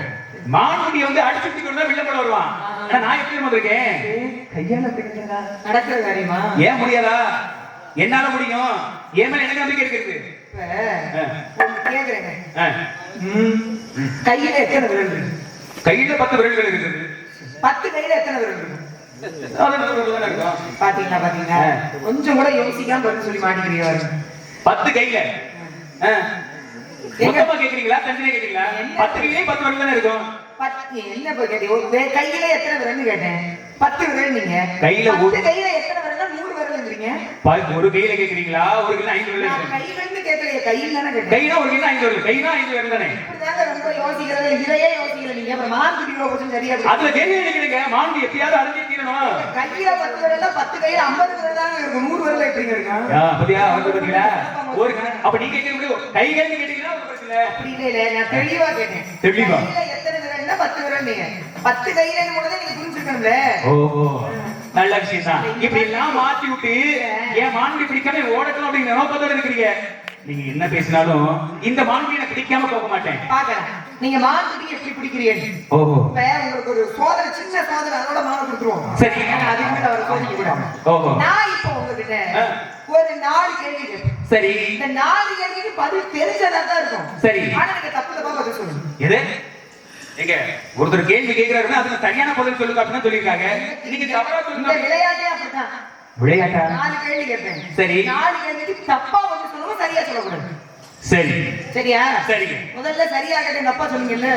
மான்குடி வந்து அடிச்சுட்டு கொண்டு வில்லம் போட வருவான். ஆனா நான் எப்படி வந்திருக்கேன்? கையால பிடிக்கிறதா நடக்கிற காரியமா? ஏன் முடியாதா? என்னால முடியும். ஏன் மேல எனக்கு நம்பிக்கை இருக்குது. கேக்குறேங்க. கையில எத்தனை விரல் இருக்கு? கையில 10 விரல்கள் இருக்குது. 10 கையில எத்தனை விரல் இருக்கு? இருக்கும். பாத்தீங்களா கொஞ்சம் கூட யோசிக்காம பதில் சொல்லி மாட்டிக்கிறீங்க. 10 கையில மொத்தமா கேக்குறீங்களா? தனித்தனியா கேக்குறீங்களா? 10 கையிலே 10 விரல் தானே இருக்கும். என்ன போய் கேட்டீங்க? கையில எத்தனை விரல்னு கேட்டேன். 10 விரல் நீங்க கையில 10 கையில எத்தனை விரல்னா 100 விரல்ங்கறீங்க. ஒரு கையில கேக்குறீங்களா? ஒரு கையில 5 விரல் இருக்கு. கையில இருந்து கேட்கலையே. கையில தானே கேட்டேன். கையில ஒரு கையில 5 விரல். கையில 5 விரல் தானே. இப்படிதாங்க ரொம்ப யோசிக்கிறது. இதையே யோசிக்கல நீங்க. அப்புறம் மார்க்கெட்டிங் கொஞ்சம் சரியா அதுல கேள்வி கேக்குறீங்க. மாண்டி எப்பயாவது அறிஞ்சு தீரணும். கையில 10 விரல்ல 10 கையில 50 விரல் தாங்க இருக்கும். 100 விரல் எப்படிங்க இருக்கும்? பாத்தியா வந்து பாத்தீங்களா? ஒரு அப்ப நீங்க கேக்குறது கைகள் கேட்டீங்கன்னா ஒரு பிரச்சனை. அப்படி இல்ல. நான் தெளிவா கேட்டேன். தெளிவா கையில எத்தனை விரல்னா 10 விரல் நீங்க. 10 கையிலன்னு கூட நீங்க புரிஞ்சுக்கணும்ல. ஓஹோ நல்ல விஷயம் தான். இப்படி எல்லாம் மாத்தி விட்டு ஏன் மான்குடி பிடிக்காம ஓடட்டும் அப்படிங்கிற நோக்கத்தோட இருக்கிறீங்க. நீங்க என்ன பேசினாலும் இந்த மான்குடியை பிடிக்காம போக மாட்டேன். பாக்கலாம் நீங்க மான்குடியை எப்படி பிடிக்கிறீங்க? ஓஹோ இப்ப உங்களுக்கு ஒரு சோதனை சின்ன சோதனை அதோட மான கொடுத்துருவோம். சரி அதுக்கு மேல அவர் சோதிக்க கூடாது. ஓஹோ நான் இப்போ உங்ககிட்ட ஒரு 4 கேள்வி கேட்பேன். சரி இந்த 4 கேள்விக்கு பதில் தெரிஞ்சதா தான் இருக்கும். சரி ஆனா நீங்க தப்பு தப்பா பதில் சொல்லுங்க. எது எங்க ஒருத்தர் கேள்வி கேக்குறாருன்னா அதுக்கு சரியான பதில் சொல்லுங்க அப்படின்னு சொல்லிருக்காங்க. நீங்க தவறா இந்த சொல்லுங்க. விளையாட்டே அப்படிதான். விளையாட்டா? 4 கேள்வி கேட்பேன். சரி 4 கேள்விக்கு தப்பா பதில் சொல்லணும். சரியா சொல்லக்கூடாது. சரி சரியா? சரிங்க. முதல்ல சரியா கேட்டேன் தப்பா சொன்னீங்கல்ல.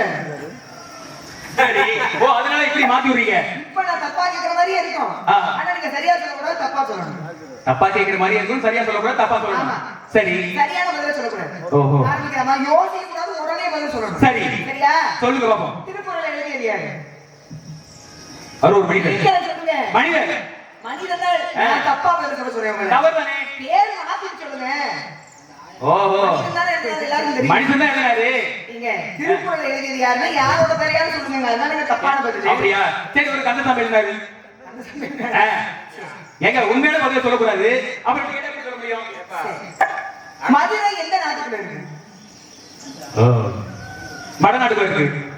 சரி ஓ அதனால இப்படி மாத்தி விடுறீங்க. இப்ப நான் தப்பா கேக்குற மாதிரியே இருக்கும். ஆனா நீங்க சரியா சொல்லக்கூடாது. தப்பா சொல்லணும். தப்பா கேக்குற மாதிரி இருக்கும். சரியா சொல்லக்கூடாது. தப்பா சொல்லணும். சரி சரியான பதில சொல்லக்கூடாது. ஓஹோ ஆரம்பிக்கிறமா யோசிக்க கூடாது. உடனே பதில் சொல்லணும். சரி சரியா? சொல்லுங்க பாப்போம். திருக்குறள் எழுதியது யாரு? அவர் ஒரு மனிதர். சீக்கிரம் சொல்லுங்க. மனிதர் மனிதன் தான். நான் தப்பா பதில் சொல்ல சொல்றேன் உங்களை. தவறுதானே? பேர் மாத்தி சொல்லுங்க. ஓஹோ, மனிதன் தானே எழுதுனது, எல்லாருக்கும் தெரியும். மனுஷன் தான் எழுதினாரு. நீங்க திருக்குறள் எழுதியது யாருன்னா யாரோட பேரையாவது சொல்லுங்க. அதனால எனக்கு தப்பான பதில். அப்படியா? சரி, ஒரு கந்தசாமி எழுதினாரு. எங்க உண்மையான பதில் சொல்லக்கூடாது. அப்புறம் நீங்க என்ன சொல்ல முடியும்? மதுரை எந்த நாட்டுக்குள்ள இருக்கு? வடநாட்டுக்குள்ள இருக்கு.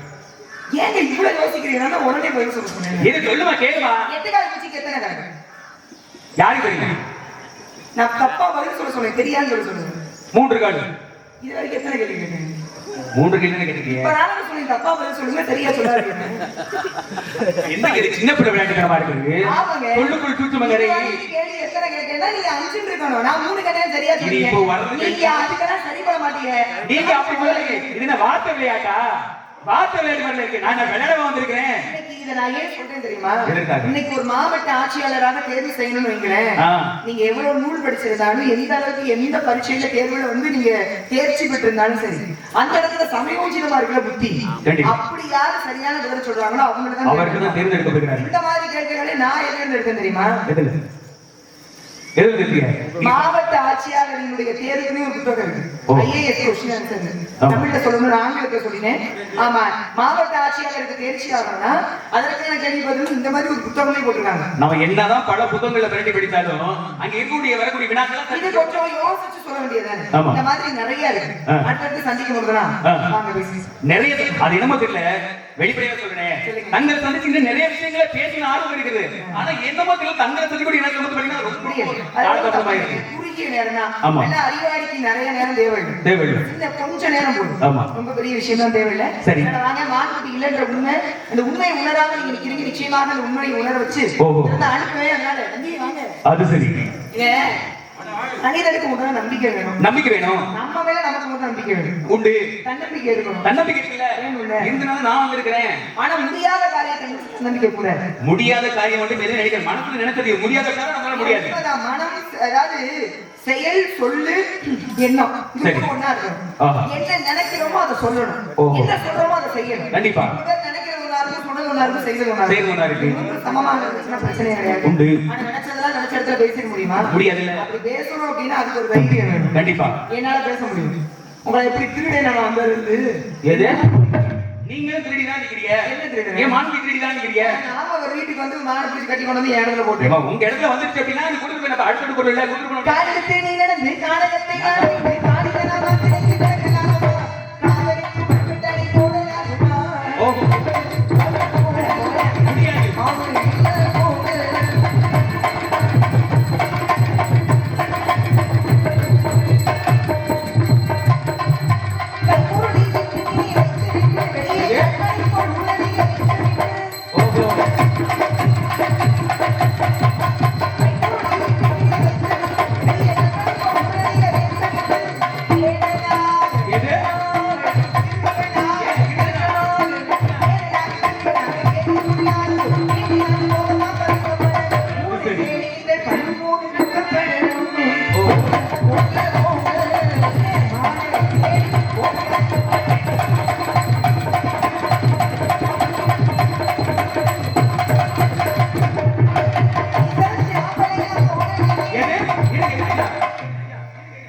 ஏங்க இவ்வளவு யோசிக்கிறீங்கன்னா உடனே பதில் சொல்ல சொன்னீங்க. இது சொல்லுமா, கேளுமா. எட்டு கால் பூச்சிக்கு எத்தனை கால்? யாருக்கு தெரியும்? நான் தப்பா பதில் சொல்ல சொன்னேன், தெரியாதுன்னு சொல்ல சொன்னேன். 3 கால். இது வரைக்கும் எத்தனை கேள்வி கேட்டீங்க? 3 கேள்வி கேட்டீங்க. இப்ப நானும் சொல்லி தப்பா பதில் சொல்லுங்க, சரியா சொல்லாதீங்க. என்ன இது சின்ன பிள்ளை விளையாட்டுத்தனமா இருக்கு. ஆமாங்க. சொல்லுக்குள் சூட்சுமங்கரை. கேள்வி எத்தனை கேட்டேன்னா நீங்க 5 இருக்கணும். நான் 3 கேட்டேன், சரியா இது சொன்னீங்க. இப்போ வரது. நீங்க அதுக்கெல்லாம் சரி பண்ண மாட்டீங்க. நீங்க அப்படி சொல்லுங்க. இது என்ன வார்த்தை விளையாட்டா? வார்த்தை விளையாட்டு மாதிரி இருக்கு. நான் விளையாட வந்திருக்கிறேன். இன்னைக்கு இதை நான் ஏன் சொல்றேன் தெரியுமா? எதற்காக? இன்னைக்கு ஒரு மாவட்ட ஆட்சியாளராக தேர்வு செய்யணும்னு வைங்களேன். நீங்க எவ்வளவு நூல் படிச்சிருந்தாலும், எந்த அளவுக்கு எந்த பரீட்சையில தேர்வுல வந்து நீங்க தேர்ச்சி பெற்றிருந்தாலும் சரி, அந்த இடத்துல சமயோஜிதமா இருக்கிற புத்தி. அப்படி யாரு சரியான பதில் சொல்றாங்களோ அவங்களுக்கு தான் தேர்ந்தெடுக்கப்படுகிறார். இந்த மாதிரி கேள்விகளை நான் தேர்ந்தெடுத்தேன் தெரியுமா? மாவட்ட ஆட்சியாளர்களுடைய தேர்வுக்குன்னு ஒரு புத்தகம் இருக்கு. IAS question answer. தமிழ்ல சொல்லணும், ஆங்கிலத்துல சொல்லினேன். ஆமா, மாவட்ட ஆட்சியாளருக்கு தேர்ச்சி ஆகணும்னா அதற்கான கேள்வி பதில் இந்த மாதிரி ஒரு புத்தகமே போட்டிருக்காங்க. நம்ம என்னதான் பல புத்தகங்களை பிரட்டி படித்தாலும் அங்க இருக்கக்கூடிய வரக்கூடிய வினாக்கள் இது கொஞ்சம் யோசிச்சு சொல்ல வேண்டியதுதானே. இந்த மாதிரி நிறைய இருக்கு. அடுத்தடுத்து சந்திக்க முடியுதா? வாங்க பேசி. நிறைய அது என்னமோ தெரியல, வெளிப்படையா சொல்றேன். தங்களை சந்திச்சு நிறைய விஷயங்களை பேசின ஆர்வம் இருக்குது. ஆனா என்னமோ தெரியல, தங்களை சந்திக்கூடிய எனக்கு வந்து பாத்தீங்கன்னா ரொம்ப குறுகிய நேரம் தான். அறிவாளிக்கு நிறைய நேரம் தேவையில்லை. இந்த கொஞ்ச நேரம் போதும். ரொம்ப பெரிய விஷயம் தான் தேவையில்லை. வாங்க, மான்குட்டி இல்லைன்ற உண்மை, அந்த உண்மையை உணராம நீங்க நிக்கிறீங்க. நிச்சயமாக அந்த உண்மையை உணர வச்சு அனுப்பவே. அதனால வாங்க. அது சரி. மனிதனுக்கு முதல்ல நம்பிக்கை வேணும். நம்பிக்கை வேணும். நம்ம மேல நமக்கு முதல்ல நம்பிக்கை வேணும். உண்டு. தன்னம்பிக்கை இருக்கணும். தன்னம்பிக்கை இருக்குல்ல, இருந்தனால நான் வந்திருக்கிறேன். ஆனா முடியாத காரியத்தை நம்பிக்கை கூடாது. முடியாத காரியம் மட்டும் எது நினைக்கிறேன், மனசுல நினைச்சது முடியாத காரியம் நம்மளால முடியாது. மனம், அதாவது செயல், சொல்லு, எண்ணம் ஒண்ணா இருக்கணும். என்ன நினைக்கிறோமோ அதை சொல்லணும், என்ன சொல்றோமோ அதை செய்யணும். கண்டிப்பா நினைக்கிறது ஒண்ணா இருக்கும், சொன்னது ஒண்ணா இருக்கும், செய்யறது ஒண்ணா இருக்கு. சமமாக இருந்துச்சுன்னா பிரச்சனையே கிடையாது. உண்டு. ஆனா நினைச்சதெல்லாம் நினைச்ச இடத்துல பேசிக்க முடியுமா? முடியாது. அப்படி பேசணும் அப்படின்னா அதுக்கு ஒரு தைரியம் வேணும். கண்டிப்பா என்னால பேச முடியும். உங்களை எப்படி திருடே நான் வந்திருந்து எது நீங்களும் திருடிதான் நிக்கிறீங்க. என்ன திருடி? ஏன் மான்குட்டி திருடிதான் நிக்கிறீங்க? நாம ஒரு வீட்டுக்கு வந்து மான் பிடிச்சு கட்டி கொண்டு வந்து என் இடத்துல போட்டு உங்க இடத்துல வந்துருச்சு அப்படின்னா அது கொடுத்து நம்ம அடுத்த பொருள் இல்ல கொடுத்து போறோம். காலத்தை நீ நடந்து காலத்தை காலத்தை காலிதனா வந்து கிடக்கலாம் காலத்தை விட்டடி போடலாமா. ஓ முடியாது.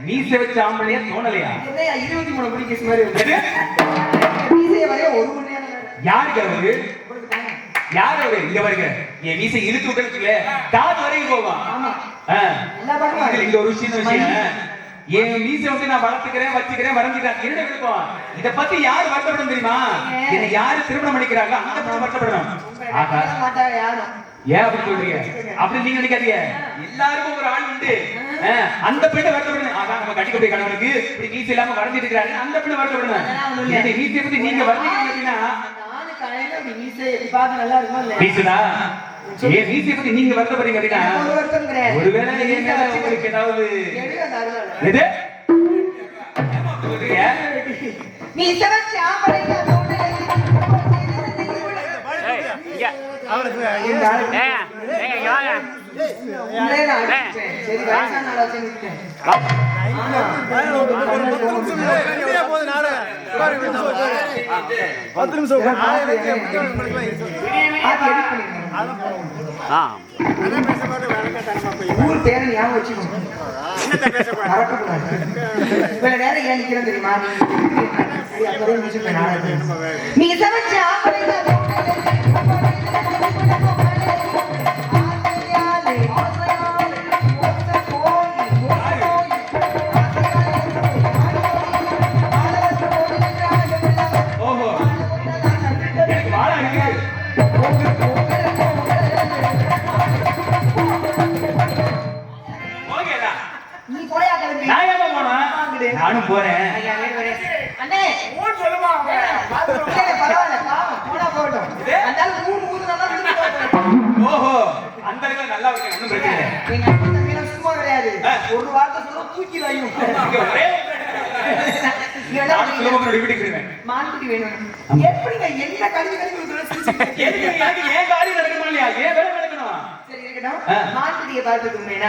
மீசை வச்ச ஆம்பளையா தோணலையா? 23 மணி கேஸ் மாதிரி மீசைய வரைய 1 மணி நேரம். யாருக்கு அவரு? யார் அவரு? இங்க வருங்க. என் மீசை இழுத்து விட்டுருச்சுல காது வரைக்கும் போகும். ஆமா. இங்க ஒரு விஷயம் என் மீசை வந்து நான் வளர்த்துக்கிறேன், வச்சுக்கிறேன், வரைஞ்சுக்கிறேன், என்ன இருக்கும்? இத பத்தி யாரு வருத்தப்படணும் தெரியுமா? என்னை யாரு திருமணம் பண்ணிக்கிறாங்க அந்த பத்தி வருத்தப்படணும். ஏன் அப்படி சொல்றீங்க? அப்படி நீங்க நினைக்காதீங்க. எல்லாருக்கும் ஒரு ஆள் உண்டு. அந்த பெண்ணை வருத்தப்படணும். அதான் நம்ம கட்டிக்கொண்டே கணவனுக்கு இப்படி மீசை இல்லாம வரைஞ்சிட்டு இருக்கிறாரு, அந்த பெண்ணை வருத்தப்படணும். என்னை மீசையை பத்தி நீங்க வரைஞ்சிக்கிறீங்க அப்படின்னா மீசைதா ஏன் மீசையை பத்தி நீங்க வருத்தப்படுறீங்க அப்படின்னா ஒருவேளை என் மேல உங்களுக்கு ஏதாவது எது ஆ ஊர் பேரை ஞாபகம் வச்சுக்கோங்க. மறக்கக்கூடாது. இவ்வளவு நேரம் ஏன் நிக்கிறேன் தெரியுமா? சரி, அப்பதான் முடிச்சுப்பேன் நாடகத்தை. நீ சமைச்ச ஆம்பளைங்க ஓஹோ எனக்கு வாழை இருக்கு. ஓகேடா. நீ போயா கிளம்பி. நான் ஏன் போனேன்? நானும் போறேன். ஐயா, வரேன். அண்ணே இல்ல, பரவாயில்ல, பாவம், போனா போகட்டும். அதனால ஊரு நல்லா விழுந்து போகட்டும். ஓஹோ அந்த அளவுக்கு நல்லா இருக்கு. ஒண்ணும் பிரச்சனை இல்லை. எங்க அப்பா தம்பியெல்லாம் சும்மா கிடையாது. ஒரு வார்த்தை சொல்ல தூக்கி வையும். இங்க ஒரே நானும் சுலபகனோட வீட்டுக்கு போயிருவேன். மான்குட்டி வேணும். எப்படிங்க என்ன கழுவி கழுவி விடுறது? எதுக்கு எனக்கு ஏன் காரியம் நடக்கணுமா இல்லையா? ஏன் வேலை நடக்கணும்? சரி இருக்கட்டும். மான்குட்டியை பார்த்துட்டு இல்லைங்க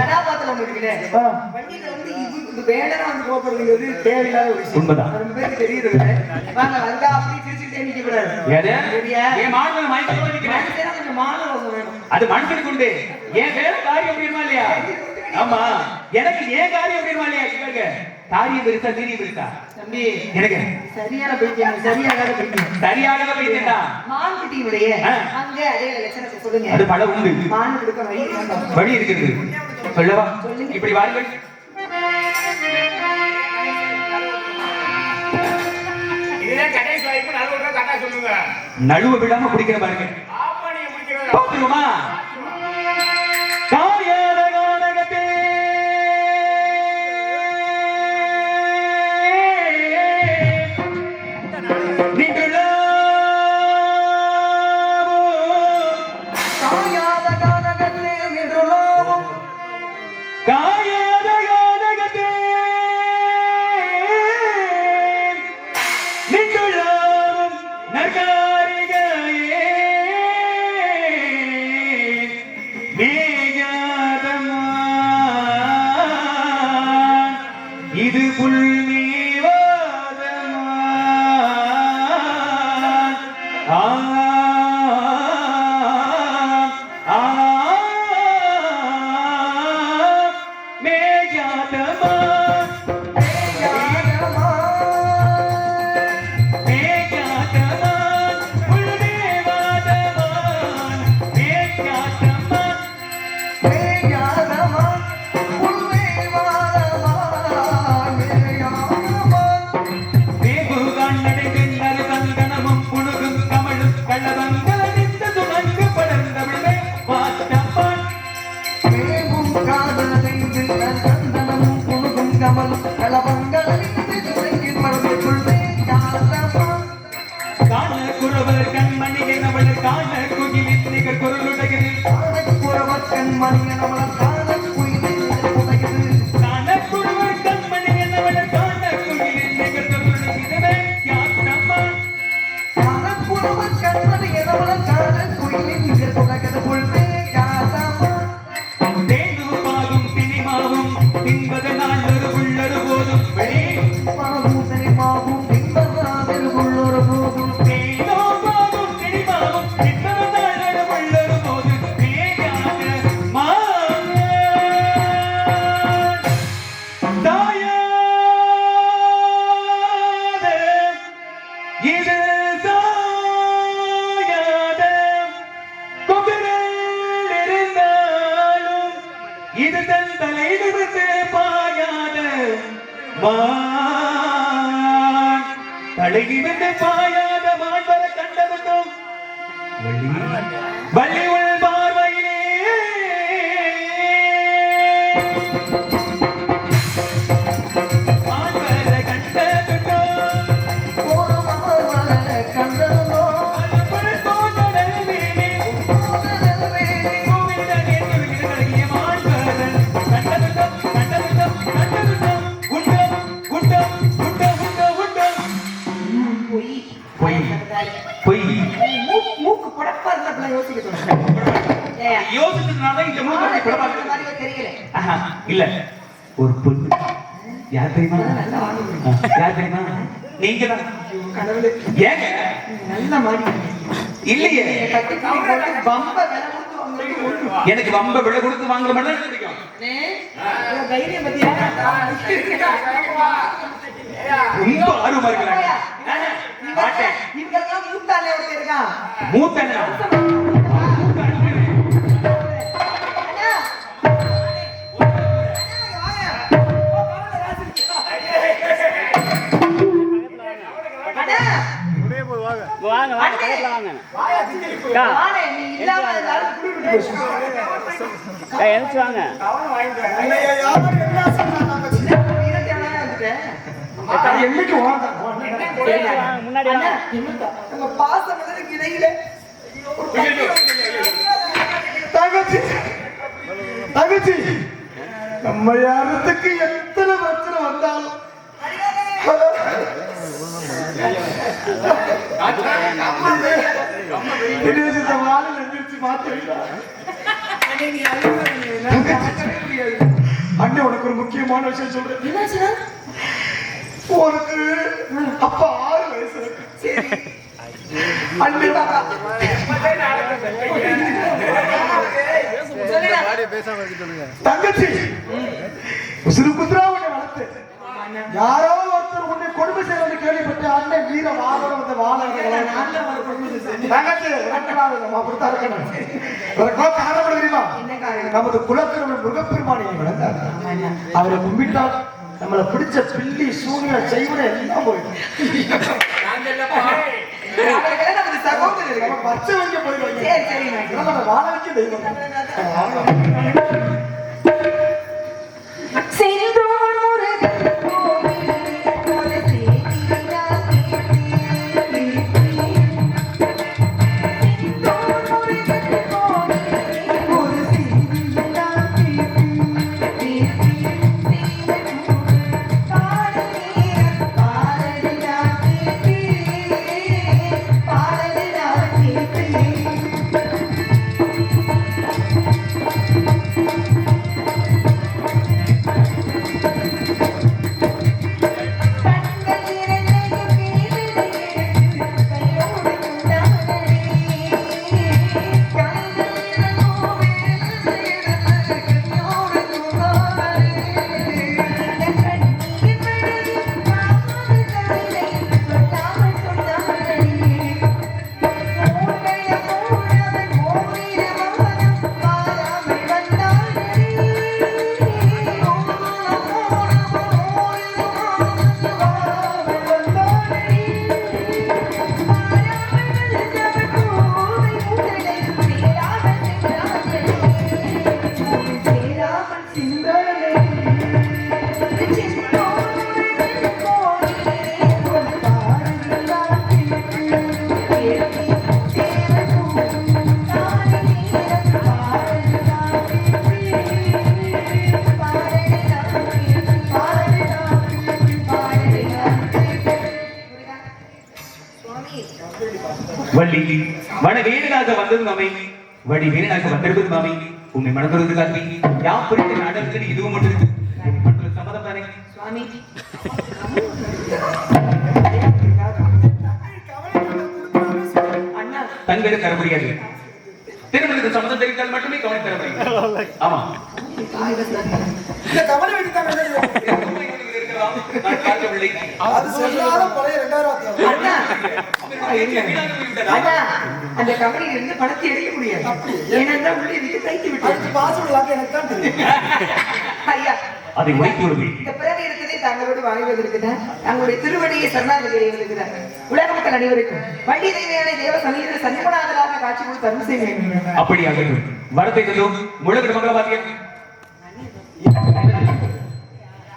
கதாபாத்திரம் இருக்குல்ல, வண்டியில வந்து இது வேடனா வந்து போறதுங்கிறது தேவையில்லாத ஒரு விஷயம். உண்மைதான். ரொம்ப பேருக்கு தெரியுது இல்ல. வாங்க வந்தா அப்படி சிரிச்சுட்டே நிக்க கூடாது. எது? சரியா? ஏன் மான்களை மயக்க நிக்கிறேன்? மனுஷனா கொஞ்சம் மானவசம் வேணும். அது மனுஷனுக்கு உண்டு. ஏன் வேலை காரியம் அப்படிமா இல்லையா? ஆமா எனக்கு ஏன் காரியம் அப்படிமா இல்லையா? கேளுங்க. காரியம் பெருசா சீரியம் பெருசா? தம்பி எனக்கு சரியான பைத்தியம், சரியாகாத பைத்தியம். சரியாக பைத்தியம்டா. மான்குட்டியுடைய அங்க அதே லட்சணத்தை சொல்லுங்க. அது பல உண்டு. மான் கொடுக்க வழி வேண்டாம். வழி இருக்குது. சொல்லவா? இப்படி வாருங்கள். நழுவ விடாம குடிக்கிற பாருங்க. பாத்துருமா? காயாத கானகத்தே காயாத கானகத்தே நின்றுள்ளோம். காயாத கானகத்தே நின்றுள்ளோம் நற்காரிகையே மேயாதமா இது புல்மேவாதமா மேயாதமா குறவர் கண்மணி எனவள் காண குயிலின் நிகர் குரலுடையது. காணக்குறவர் கண்மணி எனவள் காண குயிலின் நிகர் குரலுடையது. தேனுபாகும் சினிமாவும் தின்பதனால் ஒரு உள்ளொரு போதும் தேனுபாகும் சினிமாவும் தின்பதனால் ஒரு உள்ளொரு போதும் இது தாயாத கொம்பில் இருந்தாலும் இது தன் தலை நிமிர்ந்து பாயாத மான் தலை நிமிர்ந்து பாயாத மான் வர கண்டதும் வள்ளி உள் பார்வையிலே மூக்கு படப்பா இருந்தா யோசிக்க சொல்றேன். யோசிச்சதுனால இந்த மூக்கு மாதிரியே தெரியல. இல்ல ஒரு பொண்ணு யார் தெரியுமா? யார் தெரியுமா? நீங்க தான் கடவுளே, ஏங்க நல்ல மாடி இல்லையே. என்னை கட்டிப்பிடி போட்டு பம்ப விலை கொடுத்து வாங்குறது ஒண்ணு. எனக்கு வம்ப விலை கொடுத்து வாங்குற மாதிரி தான் பிடிக்கும். அண்ணே, உங்க தைரியம் பத்தியா? ரொம்ப ஆர்வமா இருக்கிறாங்க. மாட்டேன். இவங்கெல்லாம் மூத்தானே ஒருத்தர் இருக்கான். மூத்தண்ணா. அண்ணா. வாங்க வாங்க பக்கத்துல வாங்க அக்கா வாடே, நீ இல்லாம இருந்தாலும் குடுக்குது. அக்கா எழுச்சி வாங்க என்னைக்கு வாங்க எழுச்சி வாங்க முன்னாடி வாங்க உங்க பாசம் வந்து இடையில தங்கச்சி தங்கச்சி நம்ம யாரத்துக்கு எத்தனை பிரச்சனை வந்தாலும் இந்த வாழை எந்திரிச்சு மாத்திருக்கா அண்ணே உனக்கு ஒரு முக்கியமான விஷயம் சொல்றேன். உனக்கு அப்ப 6 வயசு இருக்கு. அண்ணே தங்கச்சி உசுறு குத்துரா உன்னை வளர்த்து யாரோ ஒருத்தர் உன்னை கொடுமை செய்யறது கேள்விப்பட்டு அண்ணன் வீர வாழோட வந்து தங்கச்சி அப்படித்தான் இருக்கணும். காரணம் தெரியுமா? நமது குலத்திரவன் முருகப்பெருமானை வளர்ந்தார். அவரை கும்பிட்டால் நம்மளை பிடிச்ச பில்லி சூனிய செய்வன எல்லாம் போயிடும். சகோதரர்கள் வச்ச வைக்க போயிடுவாங்க. சரி சரி வாழ வைக்க தெய்வம். செந்தூர் முருகன் கோவில் போல சேதியாய் செந்தூர் முருகன் கோவில் ஒரு சேதியாய் வள்ளி வட வீரனாக வந்தது மாமி, வடி வீரனாக வந்திருப்பது மாமி, உண்மை மனதுறது காமி, யாம் புரிந்து நடந்தது இதுவும் மட்டும் இருக்கு. மற்ற சம்மதம் தானே சுவாமி அண்ணா தங்களுக்கு தர முடியாது. திருமணத்துக்கு சம்மதம் தெரிவித்தால் மட்டுமே கவனம் தர முடியும். ஆமா இந்த கவலை வைக்க அது சொல்லாத பழைய 2000 அண்ணா அண்ணா அந்த கம்பெனில இருந்து பணத்தை எடுக்க முடியாது. ஏனென்றால் உள்ளே விட்டு தைத்து விட்டு பாஸ்வேர்ட் லாக் எனக்கு தான் தெரியும். ஐயா அதை வைத்து விடுவேன். இந்த பிறவி எடுத்ததை தாங்களோடு வாழ்வதற்கு தான் தங்களுடைய திருவடியை சரணாகதி அடைவதற்கு தான் உலக மக்கள் அனைவருக்கும் வண்டி தேவையான தேவ சமீப சன்னிமனாதலாக காட்சி கொடுத்து அருள் செய்ய வேண்டும். அப்படியாக வரத்தை சொல்லும் முழு மங்களவாதியம்.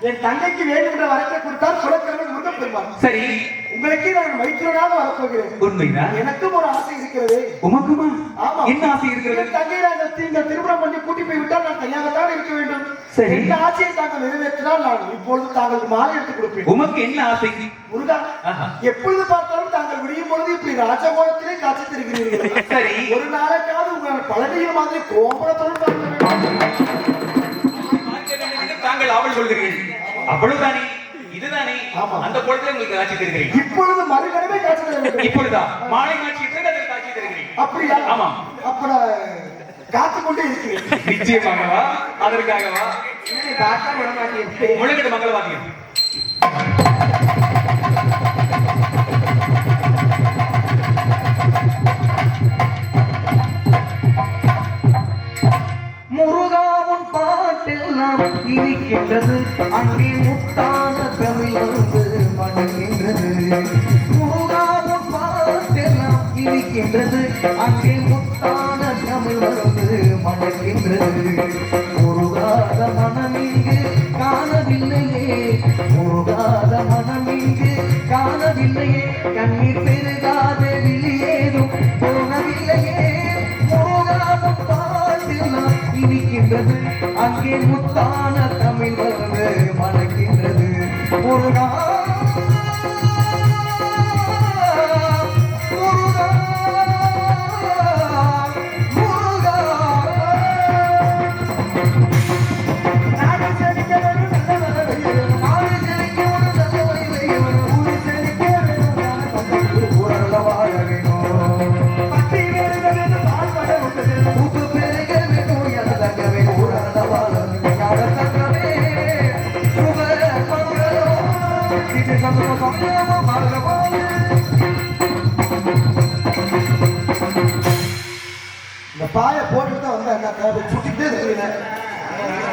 என் தங்கைக்கு வேண்டுகின்ற வரத்தை கொடுத்தால் குலக்கரவன் முருகன் பெறுவார். சரி உங்களுக்கே நான் மைத்திரனாக வரப்போகிறேன். உண்மைதான். எனக்கும் ஒரு ஆசை இருக்கிறது. உமக்குமா? ஆமா. என்ன ஆசை இருக்கிறது? என் தங்கை நீங்கள் திருமணம் பண்ணி கூட்டி போய் விட்டால் நான் தனியாகத்தான் இருக்க வேண்டும். சரி. இந்த ஆசையை தாங்கள் நிறைவேற்றினால் நான் இப்பொழுது தாங்களுக்கு மாலை எடுத்து கொடுப்பேன். உமக்கு என்ன ஆசை? முருகா, ஆஹா. எப்பொழுது பார்த்தாலும் தாங்கள் விடியும் பொழுது இப்படி ராஜகோலத்திலே காட்சி தருகிறீர்கள். சரி. ஒரு நாளைக்காவது உங்கள் பழனியில் மாதிரி கோபுரத்துடன் பார்க்க வேண்டும். தாங்கள் ஆவல் கொள்கிறீர்கள். அவ்வளவுதானே? இதுதானே? ஆமா. அந்த பொழுதுல உங்களுக்கு காட்சி தருகிறேன். இப்பொழுது மறுகணமே காட்சி தர வேண்டும். இப்பொழுதா மாலை காட்சி காட்சி தருகிறேன். அப்படியா? ஆமாம். அப்ப நான் காத்துக்கொண்டே இருக்கிறேன். நிச்சயமாகவா? அதற்காகவா? பார்த்தா விட மாட்டேன். முழங்கட்டு மங்களவாதியம். முருகாவும் பாட்டெல்லாம் இருக்கின்றது, அங்கே முத்தான தமிழ் வந்து மணக்கின்றது. முருகாவும் பாட்டெல்லாம் இருக்கின்றது, அங்கே முத்தான தமிழ் வந்து மணக்கின்றது. முருகாத மனம் இங்கு காணவில்லையே, முருகாத மனம் இங்கு காணவில்லையே, கண்ணீர் பெருகாத வெளியேதும் போனவில்லையே. முருகாவும் பாட்டெல்லாம் இருக்கின்றது, அங்கே முத்தான தமிழ் வந்து மணக்கின்றது. முருகா முருகா முருகா. நாடு செழிக்க வேண்டும், நல்ல மழை பெய்யணும். நாடு செழிக்க வேண்டும், நல்ல மழை பெய்யணும். ஊரு செழிக்க வேண்டும், ஞான பந்தத்தில் ஊரல்ல வாழ வேணும். பட்டி பெருக வேண்டும், பால் பட வேண்டும். ஊத்து பெருக வேண்டும், எல்லகவே ஊரல்ல வாழ வேண்டும். ஞான தங்கமே சுபர மங்களோ, இது சந்தோஷ சந்தோஷ மகளோ. இந்த பாயை போட்டுட்டு தான் வந்தாங்க, சுட்டிட்டே இருக்கிறீங்க.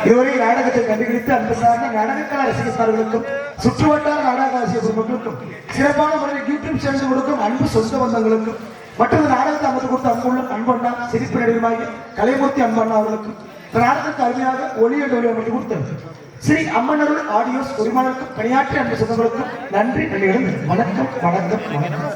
இதுவரை நாடகத்தை கண்டுபிடித்து அன்பு சார்ந்த நாடகக்கலை ரசிகர்களுக்கும் சுற்றுவட்டார நாடக ரசிக குடும்பங்களுக்கும் சிறப்பான முறையில் யூடியூப் சேர்ந்து கொடுக்கும் அன்பு சொந்த பந்தங்களுக்கும் மற்றொரு நாடகத்தை அமைத்து கொடுத்த அன்புள்ள அன்பண்ணா சிரிப்பு நடிகமாகி கலைமூர்த்தி அன்பண்ணா அவர்களுக்கும் இந்த நாடகத்துக்கு அருமையாக ஒளிய ஒளி அமைத்து கொடுத்தது ஸ்ரீ அம்மனருள் ஆடியோஸ் உரிமையாளருக்கும் பணியாற்றிய அன்பு சொந்தங்களுக்கும் நன்றி. வணக்கம் வணக்கம் வணக்கம்.